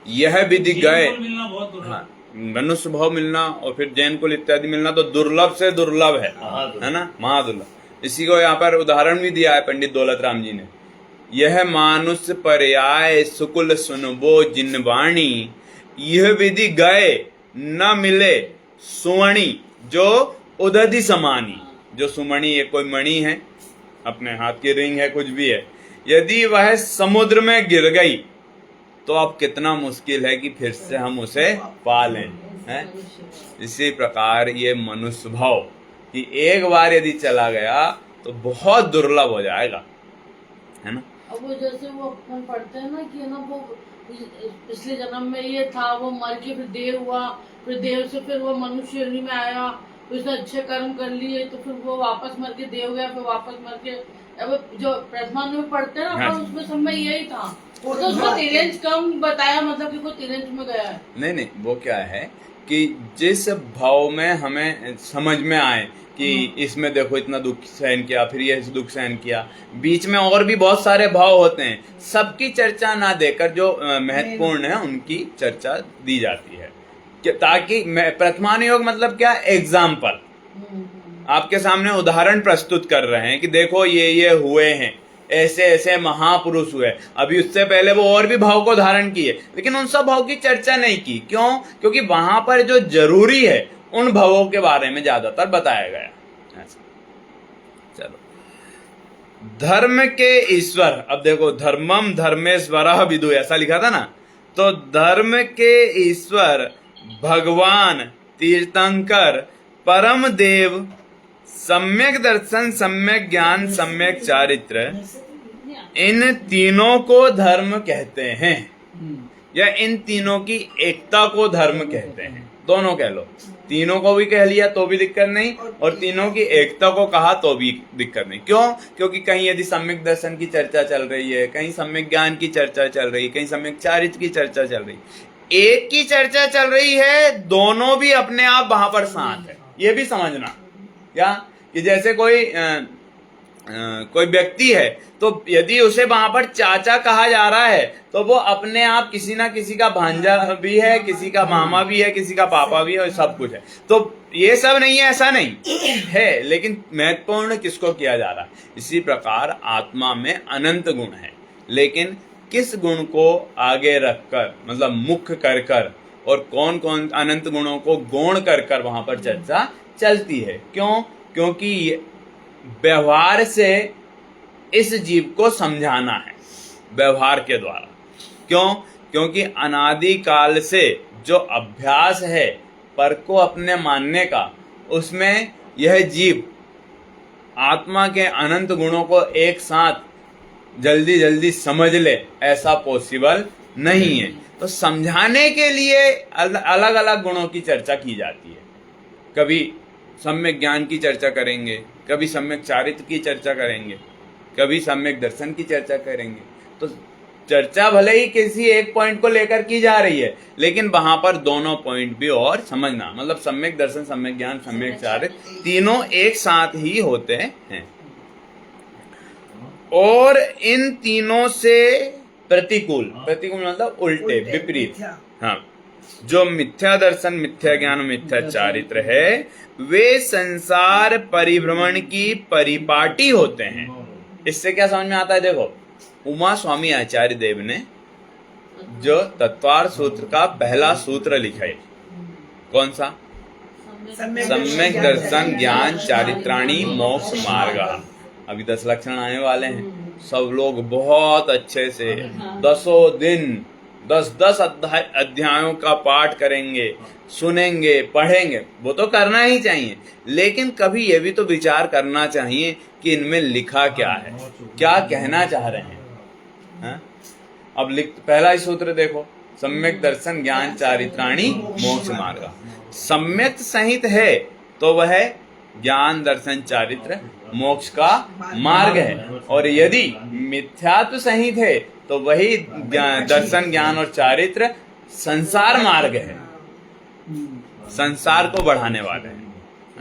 यह विधि गए। जैन कुल मिलना बहुत दुर्लभ। हाँ, मनुष्य भाव मिलना और फिर जैन कुल इत्यादि मिलना तो दुर्लभ से दुर्लभ है ना, महादुर्लभ। इसी को यहाँ पर उदाहरण भी दिया है पंडित दौलत राम जी ने। यह मानुष पर्याय सुकुल सुनबो जिनवाणी, यह विधि गए न मिले सुमणि जो उदधि समानी। जो सुमणि ये कोई मणि है, अपने हाथ की रिंग है, कुछ भी है, यदि वह समुद्र में गिर गई तो अब कितना मुश्किल है कि फिर से हम उसे पा लें, हैं? इसी प्रकार ये मनुष्य भाव कि एक बार यदि चला गया तो बहुत दुर्लभ हो जाएगा, है ना। अब वो जैसे वो अपन पढ़ते हैं ना कि है ना वो पिछले जन्म में ये था, वो मर के फिर देव हुआ, फिर देव से फिर वो मनुष्य योनि में आया, फिर उसने अच्छे कर्म कर लिए तो फिर वो वापस मर के देव गया, फिर वापस मर के। अब जो प्रथमान में पढ़ते हैं ना अपन, उसमें सब में यही था। तो उसको तिरेंज कम बताया, मतलब कि कोई तिरेंज में गया है। नहीं, वो क्या है कि जिस भाव में हमें समझ में आए कि इसमें देखो इतना दुख सहन किया, फिर ये दुख सहन किया, बीच में और भी बहुत सारे भाव होते हैं, सबकी चर्चा ना देकर जो महत्वपूर्ण है उनकी चर्चा दी जाती है, ताकि प्रथमान योग मतलब क्या, एग्जाम्पल, आपके सामने उदाहरण प्रस्तुत कर रहे हैं कि देखो ये हुए हैं, ऐसे ऐसे महापुरुष हुए। अभी उससे पहले वो और भी भाव को धारण किए, लेकिन उन सब भाव की चर्चा नहीं की। क्यों? क्योंकि वहां पर जो जरूरी है उन भावों के बारे में ज्यादातर बताया गया। चलो, धर्म के ईश्वर, अब देखो धर्मम धर्मेश्वरः विदु, ऐसा लिखा था ना, तो धर्म के ईश्वर भगवान, तीर्थंकर, परम देव, सम्यक दर्शन, सम्यक ज्ञान, सम्यक चारित्र, इन तीनों को धर्म कहते हैं, या इन तीनों की एकता को धर्म कहते हैं। दोनों कह लो, तीनों को भी कह लिया तो भी दिक्कत नहीं, और तीनों की एकता को कहा तो भी दिक्कत नहीं। क्यों? क्योंकि कहीं यदि सम्यक दर्शन की चर्चा चल रही है, कहीं सम्यक ज्ञान की चर्चा चल रही है, कहीं सम्यक चारित्र की चर्चा चल रही है, एक की चर्चा चल रही है, दोनों भी अपने आप वहां पर साथ है। ये भी समझना क्या कि जैसे कोई व्यक्ति है, तो यदि उसे वहां पर चाचा कहा जा रहा है तो वो अपने आप किसी ना किसी का भांजा भी है, किसी का मामा भी है, किसी का पापा भी है, और सब कुछ है। तो ये सब नहीं है, ऐसा नहीं है, लेकिन महत्वपूर्ण किसको किया जा रहा है। इसी प्रकार आत्मा में अनंत गुण है, लेकिन किस गुण को आगे रखकर, मतलब मुख्य कर कर, और कौन कौन अनंत गुणों को गौण कर कर वहां पर चर्चा चलती है। क्यों? क्योंकि व्यवहार से इस जीव को समझाना है, व्यवहार के द्वारा। क्यों? क्योंकि अनादि काल से जो अभ्यास है पर को अपने मानने का, उसमें यह जीव आत्मा के अनंत गुणों को एक साथ जल्दी जल्दी समझ ले, ऐसा पॉसिबल नहीं है। तो समझाने के लिए अलग अलग गुणों की चर्चा की जाती है। कभी सम्यक ज्ञान की चर्चा करेंगे, कभी सम्यक चारित्र की चर्चा करेंगे, कभी सम्यक दर्शन की चर्चा करेंगे। तो चर्चा भले ही किसी एक पॉइंट को लेकर की जा रही है, लेकिन वहां पर दोनों पॉइंट भी और समझना, मतलब सम्यक दर्शन, सम्यक ज्ञान, सम्यक चारित्र तीनों एक साथ ही होते हैं। और इन तीनों से प्रतिकूल, प्रतिकूल मतलब उल्टे, विपरीत, मिथ्या। हाँ, जो मिथ्या दर्शन, मिथ्या ज्ञान, मिथ्या चारित्र है, वे संसार परिभ्रमण की परिपाटी होते हैं। इससे क्या समझ में आता है? देखो, उमा स्वामी आचार्य देव ने जो तत्वार्थ सूत्र का पहला सूत्र लिखा है, कौन सा? सम्यक दर्शन ज्ञान चारित्राणी मोक्ष मार्ग। अभी 10 लक्षण आने वाले हैं, सब लोग बहुत अच्छे से 10 दिन 10 अध्यायों का पाठ करेंगे, सुनेंगे, पढ़ेंगे, वो तो करना ही चाहिए, लेकिन कभी ये भी तो विचार करना चाहिए कि इनमें लिखा क्या है, क्या कहना चाह रहे हैं। हाँ? अब पहला ही सूत्र देखो, सम्यक दर्शन ज्ञान चारित्राणी मोक्ष मार्ग। सम्यक संहित है तो वह ज्ञान दर्शन चारित्र मोक्ष का मार्ग है, और यदि मिथ्यात्व संहित है तो वही दर्शन ज्ञान और चारित्र संसार मार्ग है, संसार को बढ़ाने वाले हैं।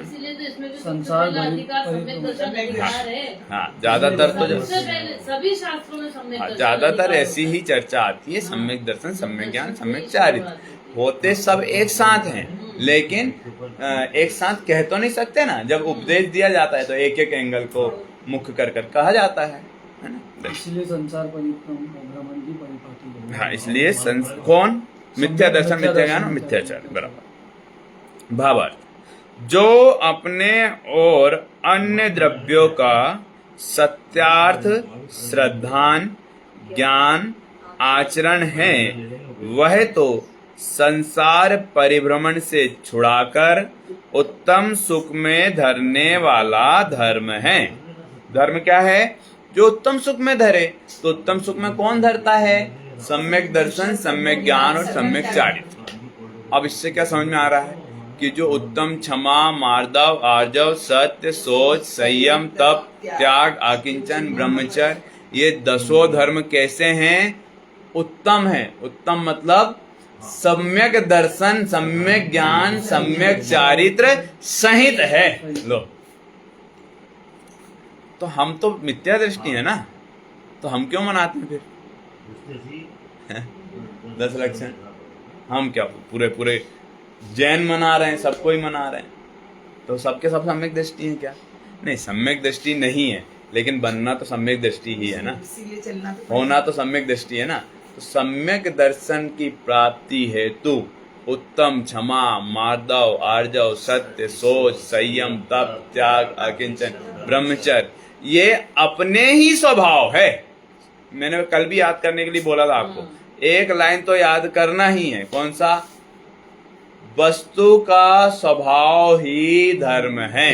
इसीलिए तो इसमें भी संसार सबसे पहला अधिकार सम्यक दर्शन अधिकार है। हाँ, ज्यादातर तो सबसे पहले सभी शास्त्रों में सम्यक दर्शन ज्यादातर अधिकार ऐसी ही चर्चा आती है, सम्यक दर्शन, सम्यक ज्ञान, सम्यक चारित्र होते सब एक साथ हैं, लेकिन एक साथ कह तो नहीं सकते ना। जब उपदेश दिया जाता है तो एक एक एंगल को मुख्य कर कर कहा जाता है ना। इसलिए संसार भ्रमण की परिपाटी है। हाँ, इसलिए कौन? मिथ्या दर्शन, मिथ्या ज्ञान और मिथ्याचार, बराबर। भावार्थ, जो अपने और अन्य द्रव्यों का सत्यार्थ, श्रद्धान, ज्ञान, आचरण है, वह तो संसार परिभ्रमण से छुड़ाकर उत्तम सुख में धरने वाला धर्म है। धर्म क्या है? जो उत्तम सुख में धरे। तो उत्तम सुख में कौन धरता है? सम्यक दर्शन, सम्यक ज्ञान और सम्यक चारित्र। अब इससे क्या समझ में आ रहा है कि जो उत्तम क्षमा, मार्दव, आर्जव, सत्य, सोच, संयम, तप, त्याग, आकिंचन, ब्रह्मचर्य, ये 10 धर्म कैसे हैं? उत्तम है। उत्तम मतलब सम्यक दर्शन, सम्यक ज्ञान, सम्यक चारित्र सहित है। लो, तो हम तो मिथ्या दृष्टि है ना, तो हम क्यों मनाते हैं फिर 10 लक्षण? हम क्या पूरे जैन मना रहे हैं, सबको ही मना रहे हैं, तो सबके सब सम्यक दृष्टि है क्या? नहीं, सम्यक दृष्टि नहीं है, लेकिन बनना तो सम्यक दृष्टि ही है ना, इसीलिए चलना तो होना तो सम्यक दृष्टि है ना। तो सम्यक दर्शन की प्राप्ति हेतु उत्तम क्षमा, मार्दव, आर्जव, सत्य, सोच, संयम, तप, त्याग, अकिंचन, ब्रह्मचर्य, ये अपने ही स्वभाव है। मैंने कल भी याद करने के लिए बोला था आपको, एक लाइन तो याद करना ही है। कौन सा? वस्तु का स्वभाव ही धर्म है।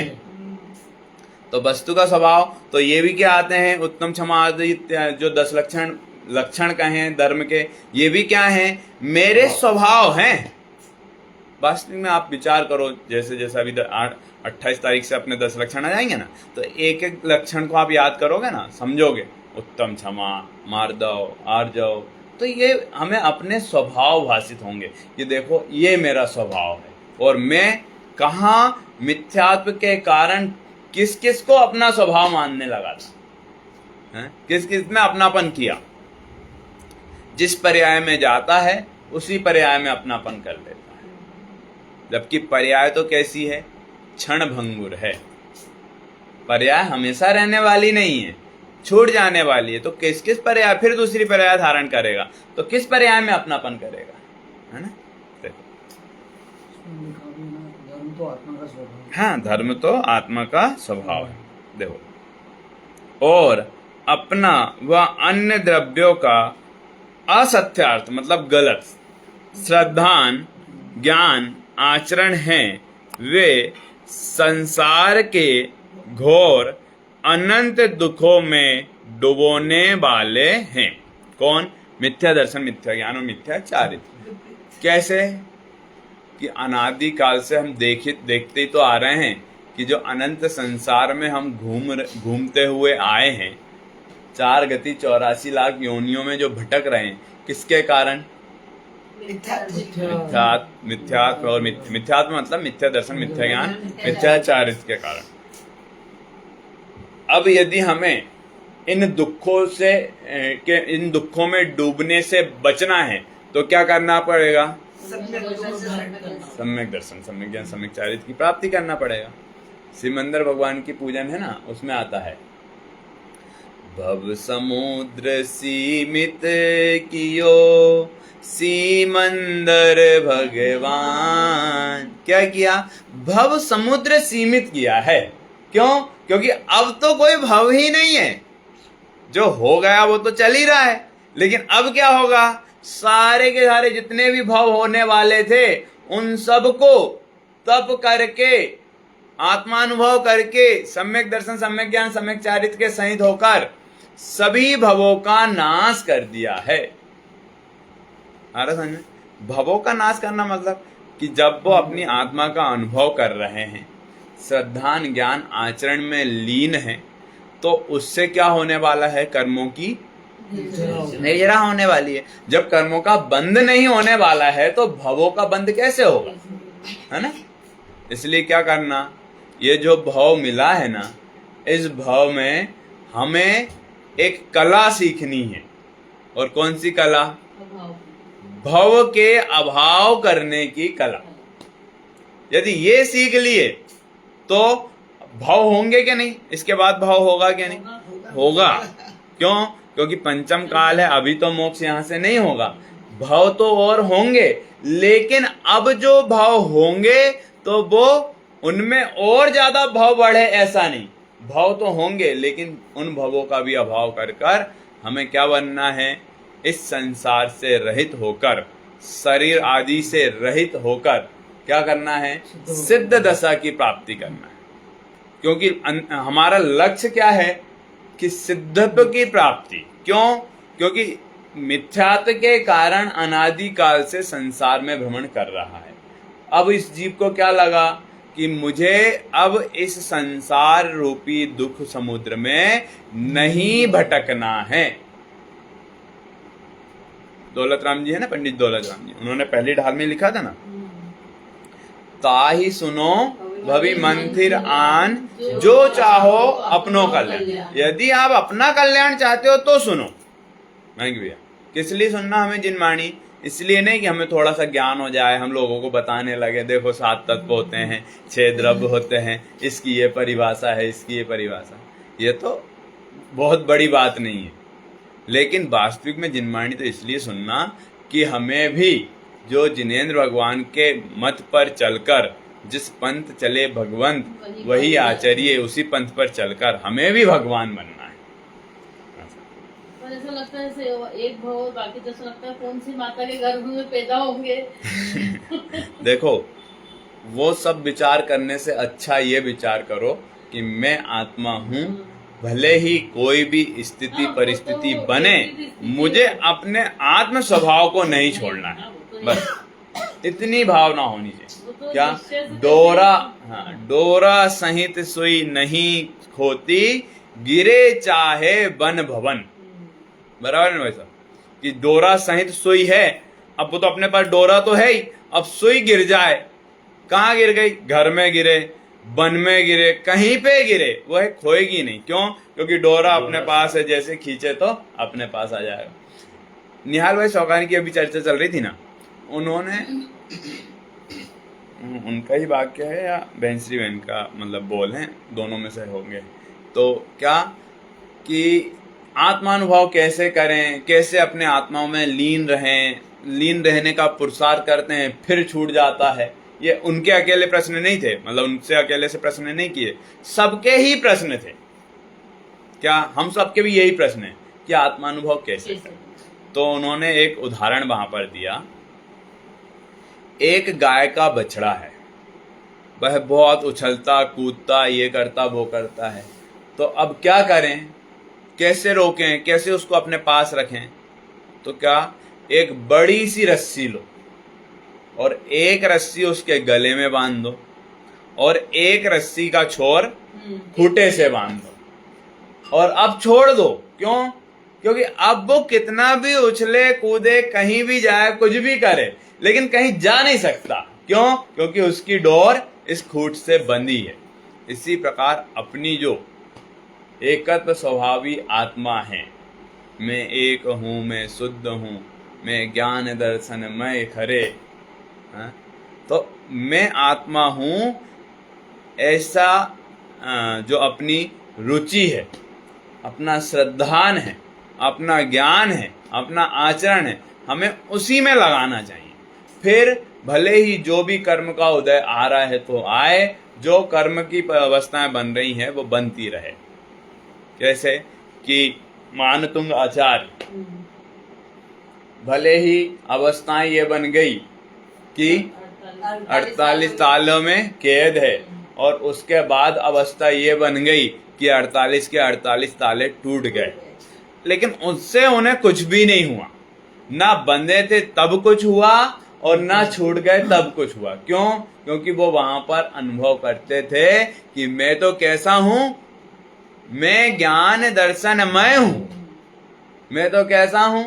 तो वस्तु का स्वभाव, तो ये भी क्या आते हैं? उत्तम, क्षमा आदि जो 10 लक्षण कहे धर्म के, ये भी क्या हैं? मेरे स्वभाव हैं। वास्तविक में आप विचार करो, जैसे जैसे अभी 28 तारीख से अपने 10 लक्षण आ जाएंगे ना, तो एक एक लक्षण को आप याद करोगे ना, समझोगे, उत्तम, क्षमा, मार्दव, आर्जव, तो ये हमें अपने स्वभाव भाषित होंगे। ये देखो, ये मेरा स्वभाव है। और मैं कहाँ मिथ्यात्व के कारण किस किस को अपना स्वभाव मानने लगा था, किस किस में अपनापन किया। जिस पर्याय में जाता है उसी पर्याय में अपनापन कर लेता है, जबकि पर्याय तो कैसी है? क्षण भंगुर है। पर्याय हमेशा रहने वाली नहीं है, छूट जाने वाली है। तो किस किस पर्याय, फिर दूसरी पर्याय धारण करेगा, तो किस पर्याय में अपनापन करेगा, है ना? देखो, धर्म तो आत्मा का स्वभाव है। हाँ, धर्म तो आत्मा का स्वभाव है। देखो, और अपना व अन्य द्रव्यों का असत्यार्थ मतलब गलत, श्रद्धान, ज्ञान, आचरण हैं, वे संसार के घोर अनंत दुखों में डुबोने वाले हैं। कौन? मिथ्या दर्शन, मिथ्या ज्ञान और मिथ्या चारित्र। कैसे? कि अनादि काल से हम देखते ही तो आ रहे हैं कि जो अनंत संसार में हम घूमते हुए आए हैं, 4 गति 84 लाख योनियों में जो भटक रहे हैं, किसके कारण? मिथ्यात्व और मिथ्यात्व मतलब मिथ्या दर्शन, मिथ्या ज्ञान, मिथ्याचारित के कारण। अब यदि हमें इन दुखों से इन दुखों में डूबने से बचना है तो क्या करना पड़ेगा? सम्यक दर्शन, सम्यक ज्ञान, सम्यक चारित्र की प्राप्ति करना पड़ेगा। सिमंदर भगवान की पूजन है ना, उसमें आता है भव समुद्र सीमित कियो सीमंदर भगवान। क्या किया? भव समुद्र सीमित किया है। क्यों? क्योंकि अब तो कोई भव ही नहीं है, जो हो गया वो तो चल ही रहा है। लेकिन अब क्या होगा? सारे के सारे जितने भी भव होने वाले थे उन सबको तप करके, आत्मानुभव करके, सम्यक दर्शन, सम्यक ज्ञान, सम्यक चारित्र के सहित होकर सभी भवों का नाश कर दिया है। आ रहा समझ में? भवों का नाश करना मतलब कि जब वो अपनी आत्मा का अनुभव कर रहे हैं, श्रद्धान ज्ञान आचरण में लीन है, तो उससे क्या होने वाला है? कर्मों की निर्जरा होने वाली है। जब कर्मों का बंध नहीं होने वाला है तो भवों का बंध कैसे होगा? है ना? इसलिए क्या करना, ये जो भव मिला है ना, इस भव में हमें एक कला सीखनी है। और कौन सी कला? भव के अभाव करने की कला। यदि ये सीख लिए तो भव होंगे क्या नहीं? इसके बाद भव होगा क्या नहीं? होगा। क्यों? क्योंकि पंचम काल है, अभी तो मोक्ष यहां से नहीं होगा। भव तो और होंगे, लेकिन अब जो भव होंगे तो वो उनमें और ज्यादा भव बढ़े ऐसा नहीं। भव तो होंगे, लेकिन उन भवों का भी अभाव कर कर हमें क्या बनना है? इस संसार से रहित होकर, शरीर आदि से रहित होकर क्या करना है? सिद्ध दशा की प्राप्ति करना है। क्योंकि हमारा लक्ष्य क्या है? कि सिद्धत्व की प्राप्ति। क्यों? क्योंकि मिथ्यात्व के कारण अनादि काल से संसार में भ्रमण कर रहा है। अब इस जीव को क्या लगा कि मुझे अब इस संसार रूपी दुख समुद्र में नहीं भटकना है। दौलत राम जी है ना, पंडित दौलत राम जी, उन्होंने पहली ढाल में लिखा था ना, ताही सुनो भवि मंथिर आन, जो चाहो अपनों कल्याण। यदि आप अपना कल्याण चाहते हो तो सुनो। महंगी भैया, किस लिए सुनना हमें जिनवाणी? इसलिए नहीं कि हमें थोड़ा सा ज्ञान हो जाए, हम लोगों को बताने लगे देखो 7 तत्व होते हैं, 6 द्रव्य होते हैं, इसकी ये परिभाषा है, इसकी ये परिभाषा। ये तो बहुत बड़ी बात नहीं है, लेकिन वास्तविक में जिनवाणी तो इसलिए सुनना कि हमें भी जो जिनेंद्र भगवान के मत पर चलकर, जिस पंथ चले भगवंत वही आचरिए, उसी पंथ पर चलकर हमें भी भगवान बनना है। पर ऐसा लगता है जैसे एक भव और बाकी जैसा लगता है कौन सी माता के गर्भ में पैदा होंगे। देखो, वो सब विचार करने से अच्छा ये विचार करो कि मैं आत्मा हूँ, भले ही कोई भी स्थिति परिस्थिति बने, मुझे अपने आत्म स्वभाव को नहीं छोड़ना है। बस इतनी भावना होनी चाहिए। क्या? डोरा सहित सुई नहीं खोती, गिरे चाहे बन भवन। बराबर है ना भाई साहब? कि डोरा सहित सुई है, अब वो तो अपने पास डोरा तो है ही, अब सुई गिर जाए, कहाँ गिर गई? घर में गिरे, वन में गिरे, कहीं पे गिरे, वो है खोएगी नहीं। क्यों? क्योंकि डोरा अपने पास है, जैसे खींचे तो अपने पास आ जाएगा। निहाल भाई शौकानी की अभी चर्चा चल रही थी ना, उन्होंने, उनका ही वाक्य है या बहनश्री बहन का मतलब बोल है, दोनों में से होंगे। तो क्या कि आत्मानुभव कैसे करें, कैसे अपने आत्माओं में लीन रहें, लीन रहने का पुरुषार्थ करते हैं, फिर छूट जाता है। ये उनके अकेले प्रश्न नहीं थे, मतलब उनसे अकेले से प्रश्न नहीं किए, सबके ही प्रश्न थे। क्या हम सबके भी यही प्रश्न है कि आत्मानुभव कैसे करें? तो उन्होंने एक उदाहरण वहां पर दिया। एक गाय का बछड़ा है, वह बहुत उछलता कूदता, ये करता वो करता है। तो अब क्या करें, कैसे रोकें, कैसे उसको अपने पास रखें? तो क्या, एक बड़ी सी रस्सी लो और एक रस्सी उसके गले में बांध दो और एक रस्सी का छोर खूंटे से बांध दो। और अब छोड़ दो। क्यों? क्योंकि अब वो कितना भी उछले कूदे, कहीं भी जाए, कुछ भी करे, लेकिन कहीं जा नहीं सकता। क्यों? क्योंकि उसकी डोर इस खूंट से बंधी है। इसी प्रकार अपनी जो एकत्व स्वभावी आत्मा है, मैं एक हूं, मैं शुद्ध हूं, मैं ज्ञान दर्शन मैं खरे, तो मैं आत्मा हूं, ऐसा जो अपनी रुचि है, अपना श्रद्धान है, अपना ज्ञान है, अपना आचरण है, हमें उसी में लगाना चाहिए। फिर भले ही जो भी कर्म का उदय आ रहा है तो आए, जो कर्म की अवस्थाएं बन रही हैं वो बनती रहे। जैसे कि मानतुंग आचार्य, भले ही अवस्थाएं ये बन गई कि 48 तालों में कैद है, और उसके बाद अवस्था ये बन गई कि 48 के 48 ताले टूट गए, लेकिन उससे उन्हें कुछ भी नहीं हुआ। ना बंधे थे तब कुछ हुआ, और ना छूट गए तब कुछ हुआ। क्यों? क्योंकि वो वहां पर अनुभव करते थे कि मैं तो कैसा हूं, मैं ज्ञान दर्शनमय हूं। मैं तो कैसा हूं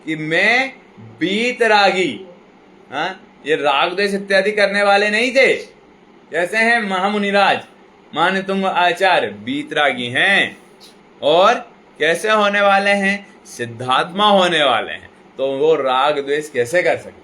कि मैं बीत रागी, ये राग द्वेष इत्यादि करने वाले नहीं थे। जैसे हैं महामुनिराज मानतुंग आचार्य, बीतरागी हैं, और कैसे होने वाले हैं? सिद्धात्मा होने वाले हैं। तो वो राग द्वेष कैसे कर सकते हैं?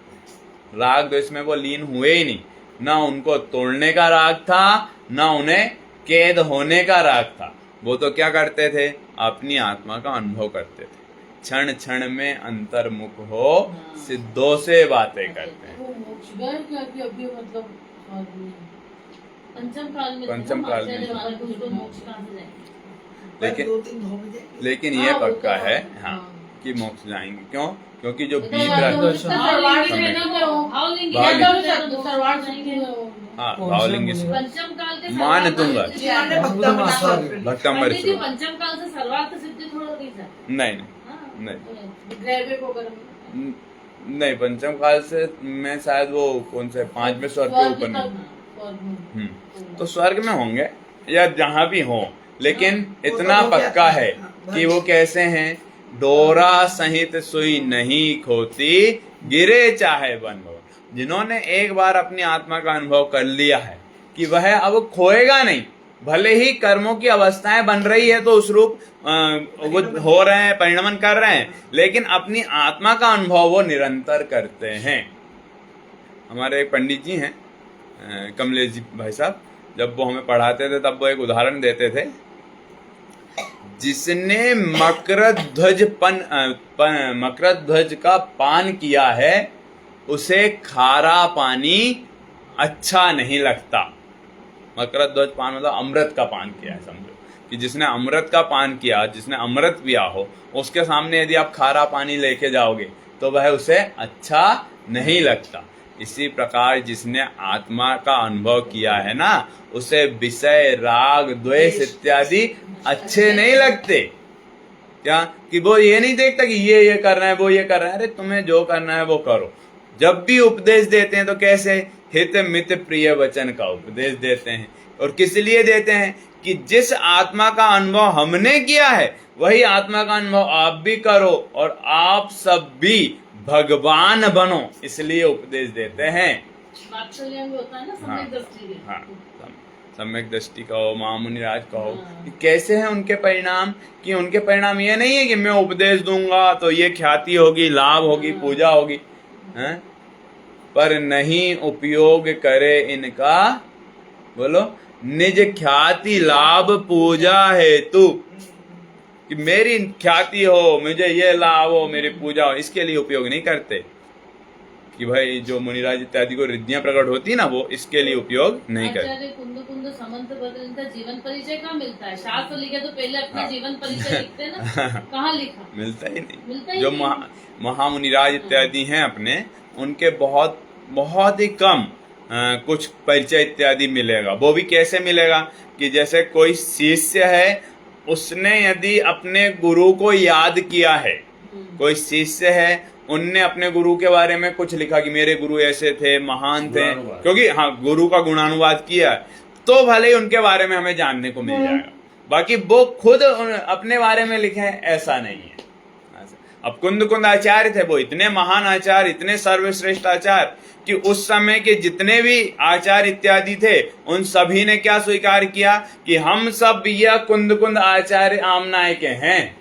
राग द्वेष में वो लीन हुए ही नहीं। ना उनको तोड़ने का राग था, ना उन्हें कैद होने का राग था। वो तो क्या करते थे? अपनी आत्मा का अनुभव करते थे। क्षण क्षण में अंतर्मुख हो, सिद्धों से बातें करते हैं। वो मोक्ष गए क्या कि अभी मतलब पंचम काल में पंचम काल में। उसको मोक्ष कहाँ से जाएंगे? लेकिन 2-3 हो गए। लेकिन ये हाँ, वो पक्का तो है, हाँ, हाँ, हाँ। कि मोक्ष जाएंगे। क्यों? क्योंकि जो इतना बीत याद रहा हो, इसका सरवार लेना में हो। सरवार जाएंगे। हाँ, भावलिंग पंचम काल के मानतुंगा जिन्होंने भक्तम पंडित जी पंचम काल से सर्वार्थ सिद्धि थोड़ा नहीं था। नहीं हाँ। नहीं ग्रेवे को गर्म नहीं, पंचम काल से मैं शायद वो कौन से 5वें स्वर्ग के ऊपर नहीं। तो स्वर्ग में होंगे या जहां भी हो, लेकिन इतना पक्का है कि वो कैसे हैं? डोरा सहित सुई नहीं खोती, गिरे चाहे वन भवन। जिन्होंने एक बार अपनी आत्मा का अनुभव कर लिया है कि वह अब खोएगा नहीं, भले ही कर्मों की अवस्थाएं बन रही है तो उस रूप वो हो रहे हैं, परिणमन कर रहे हैं, लेकिन अपनी आत्मा का अनुभव वो निरंतर करते हैं। हमारे एक पंडित जी हैं, कमलेश जी भाई साहब, जब वो हमें पढ़ाते थे तब वो एक उदाहरण देते थे। जिसने मकरध्वज का पान किया है उसे खारा पानी अच्छा नहीं लगता। मकरध्वज पान मतलब अमृत का पान किया है, समझो कि जिसने अमृत का पान किया, जिसने अमृत पिया हो, उसके सामने यदि आप खारा पानी लेके जाओगे तो वह उसे अच्छा नहीं लगता। इसी प्रकार जिसने आत्मा का अनुभव किया है ना, उसे विषय राग द्वेष इत्यादि अच्छे नहीं लगते। क्या? कि वो ये नहीं देखता कि ये कर रहा है, वो ये कर रहा है। अरे तुम्हें जो करना है वो करो। जब भी उपदेश देते हैं तो कैसे? हित मित प्रिय वचन का उपदेश देते हैं। और किस लिए देते हैं? कि जिस आत्मा का अनुभव हमने किया है वही आत्मा का अनुभव आप भी करो और आप सब भी भगवान बनो, इसलिए उपदेश देते हैं। वात्सल्य में होता है ना, सम्यक दृष्टि। हाँ, सम्यक दृष्टि कहो, महामुनिराज कहो, कि कैसे हैं उनके परिणाम? कि उनके परिणाम ये नहीं है कि मैं उपदेश दूंगा तो ये ख्याति होगी, लाभ होगी, पूजा होगी, हैं? पर नहीं उपयोग करे इनका, बोलो, निज ख्याति लाभ पूजा हेतु। कि मेरी ख्याति हो, मुझे ये लाभ हो, मेरी पूजा हो, इसके लिए उपयोग नहीं करते। कि भाई जो मुनिराज इत्यादि को रिद्धियां प्रकट होती ना, वो इसके लिए उपयोग नहीं करते। आचार्य कुंद कुंद समंत बदलता जीवन परिचय कहाँ मिलता है? शास्त्र लिखे तो पहले अपना हाँ। जीवन परिचय लिखते ना, कहाँ लिखा? मिलता ही नहीं। मिलता ही जो नहीं। महामुनिराज इत्यादि हैं अपने, उनके बहुत बहुत ही कम कुछ परिचय इत्यादि मिलेगा। वो भी कैसे मिलेगा? कि जैसे कोई शिष्य है, उसने यदि अपने गुरु को याद किया है, कोई शिष्य है, उनने अपने गुरु के बारे में कुछ लिखा कि मेरे गुरु ऐसे थे, महान थे, क्योंकि हाँ गुरु का गुणानुवाद किया, तो भले ही उनके बारे में हमें जानने को मिल जाएगा। बाकी वो खुद अपने बारे में लिखे हैं ऐसा नहीं है। अब कुंद कुंद आचार्य थे, वो इतने महान आचार्य, इतने सर्वश्रेष्ठ आचार्य कि उस समय के जितने भी आचार्य इत्यादि थे उन सभी ने क्या स्वीकार किया कि हम सब यह कुंद कुंद आचार्य आमनाय के हैं।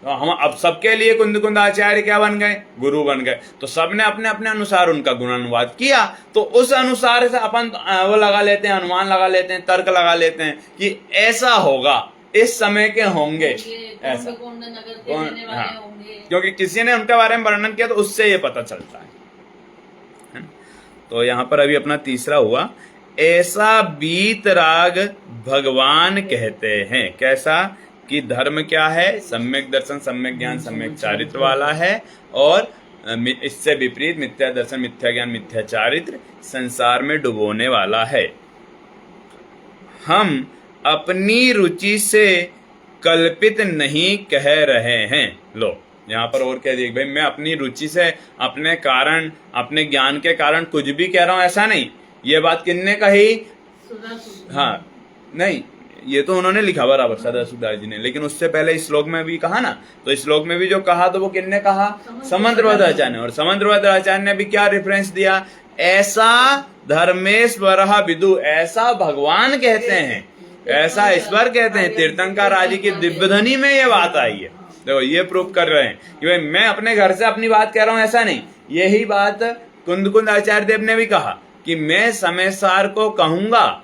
तो हम अब सबके लिए कुंद कुंद आचार्य क्या बन गए, गुरु बन गए। तो सबने अपने अपने अनुसार उनका गुणानुवाद किया। तो उस अनुसार से अपन वो लगा लेते हैं, अनुमान लगा लेते हैं, तर्क लगा लेते हैं कि ऐसा होगा, इस समय के होंगे ऐसा। नगर के रहने वाले हाँ, होंगे। क्योंकि किसी ने उनके बारे में वर्णन किया तो उससे ये पता चलता है ना? तो यहाँ पर अभी अपना तीसरा हुआ, ऐसा वीतराग भगवान कहते हैं। कैसा कि धर्म क्या है, सम्यक दर्शन, सम्यक ज्ञान, सम्यक चारित्र वाला है, और इससे विपरीत मिथ्या दर्शन, मिथ्या ज्ञान, मिथ्या चारित्र संसार में डुबोने वाला है। हम अपनी रुचि से कल्पित नहीं कह रहे हैं। लो यहाँ पर और कह दिए भाई मैं अपनी रुचि से, अपने कारण, अपने ज्ञान के कारण कुछ भी कह रहा हूं, ऐसा नहीं। ये बात किसने कही? हाँ नहीं, ये तो उन्होंने लिखा बराबर सदाशिवदास जी ने, लेकिन उससे पहले इस श्लोक में भी कहा ना। तो इस श्लोक में भी जो कहा तो वो किसने कहा? समंतभद्राचार्य ने। और समंतभद्राचार्य ने भी क्या रेफरेंस दिया? ऐसा धर्मेश्वर विदु, ऐसा भगवान कहते हैं, ऐसा ईश्वर कहते हैं। तीर्थंकर राजी की दिव्यध्वनि में ये बात आई है। देखो ये प्रूव कर रहे हैं कि भाई मैं अपने घर से अपनी बात कह रहा हूं, ऐसा नहीं। यही बात कुंद कुंद आचार्य देव ने भी कहा कि मैं समय सार को कहूंगा,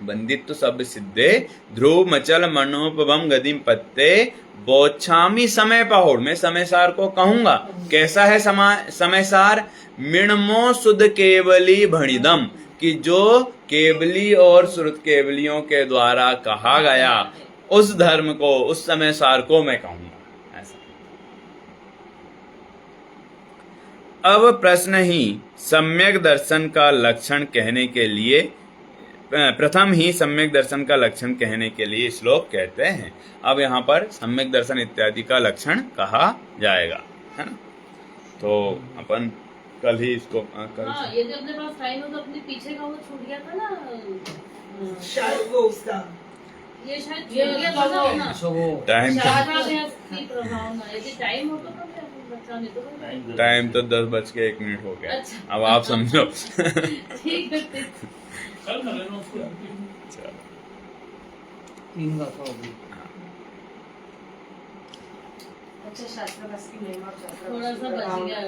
बंदित्व सब सिद्धे, ध्रुव मचल मनोपम गदिम पत्ते, बोछामी समय पहोड़। मैं समय सार को कहूंगा। कैसा है समय सार? मिणमो सुध केवली भणिदम, कि जो केवली और श्रुत केवलियों के द्वारा कहा गया उस धर्म को, उस समय सार को मैं कहूंगा ऐसा। अब प्रश्न ही सम्यक दर्शन का लक्षण कहने के लिए, प्रथम ही सम्यक दर्शन का लक्षण कहने के लिए श्लोक कहते हैं। अब यहाँ पर सम्यक दर्शन इत्यादि का लक्षण कहा जाएगा, है ना। तो अपन कल ही इसको हाँ, यदि अपने पास टाइम हो तो अपने पीछे का वो छूट गया था ना, शायद वो उसका ये शायद छूट गया था ना, टाइम प्रभावना। यदि टाइम हो तो बच्चा नहीं तो टाइम तो 10:01 हो गया। अच्छा। अब आप समझो। ठीक है। कल कर लेना उसको। चलो। 3 का था अभी। अच्छा शास्त्र बस की महिमा थोड़ा सा बच गया।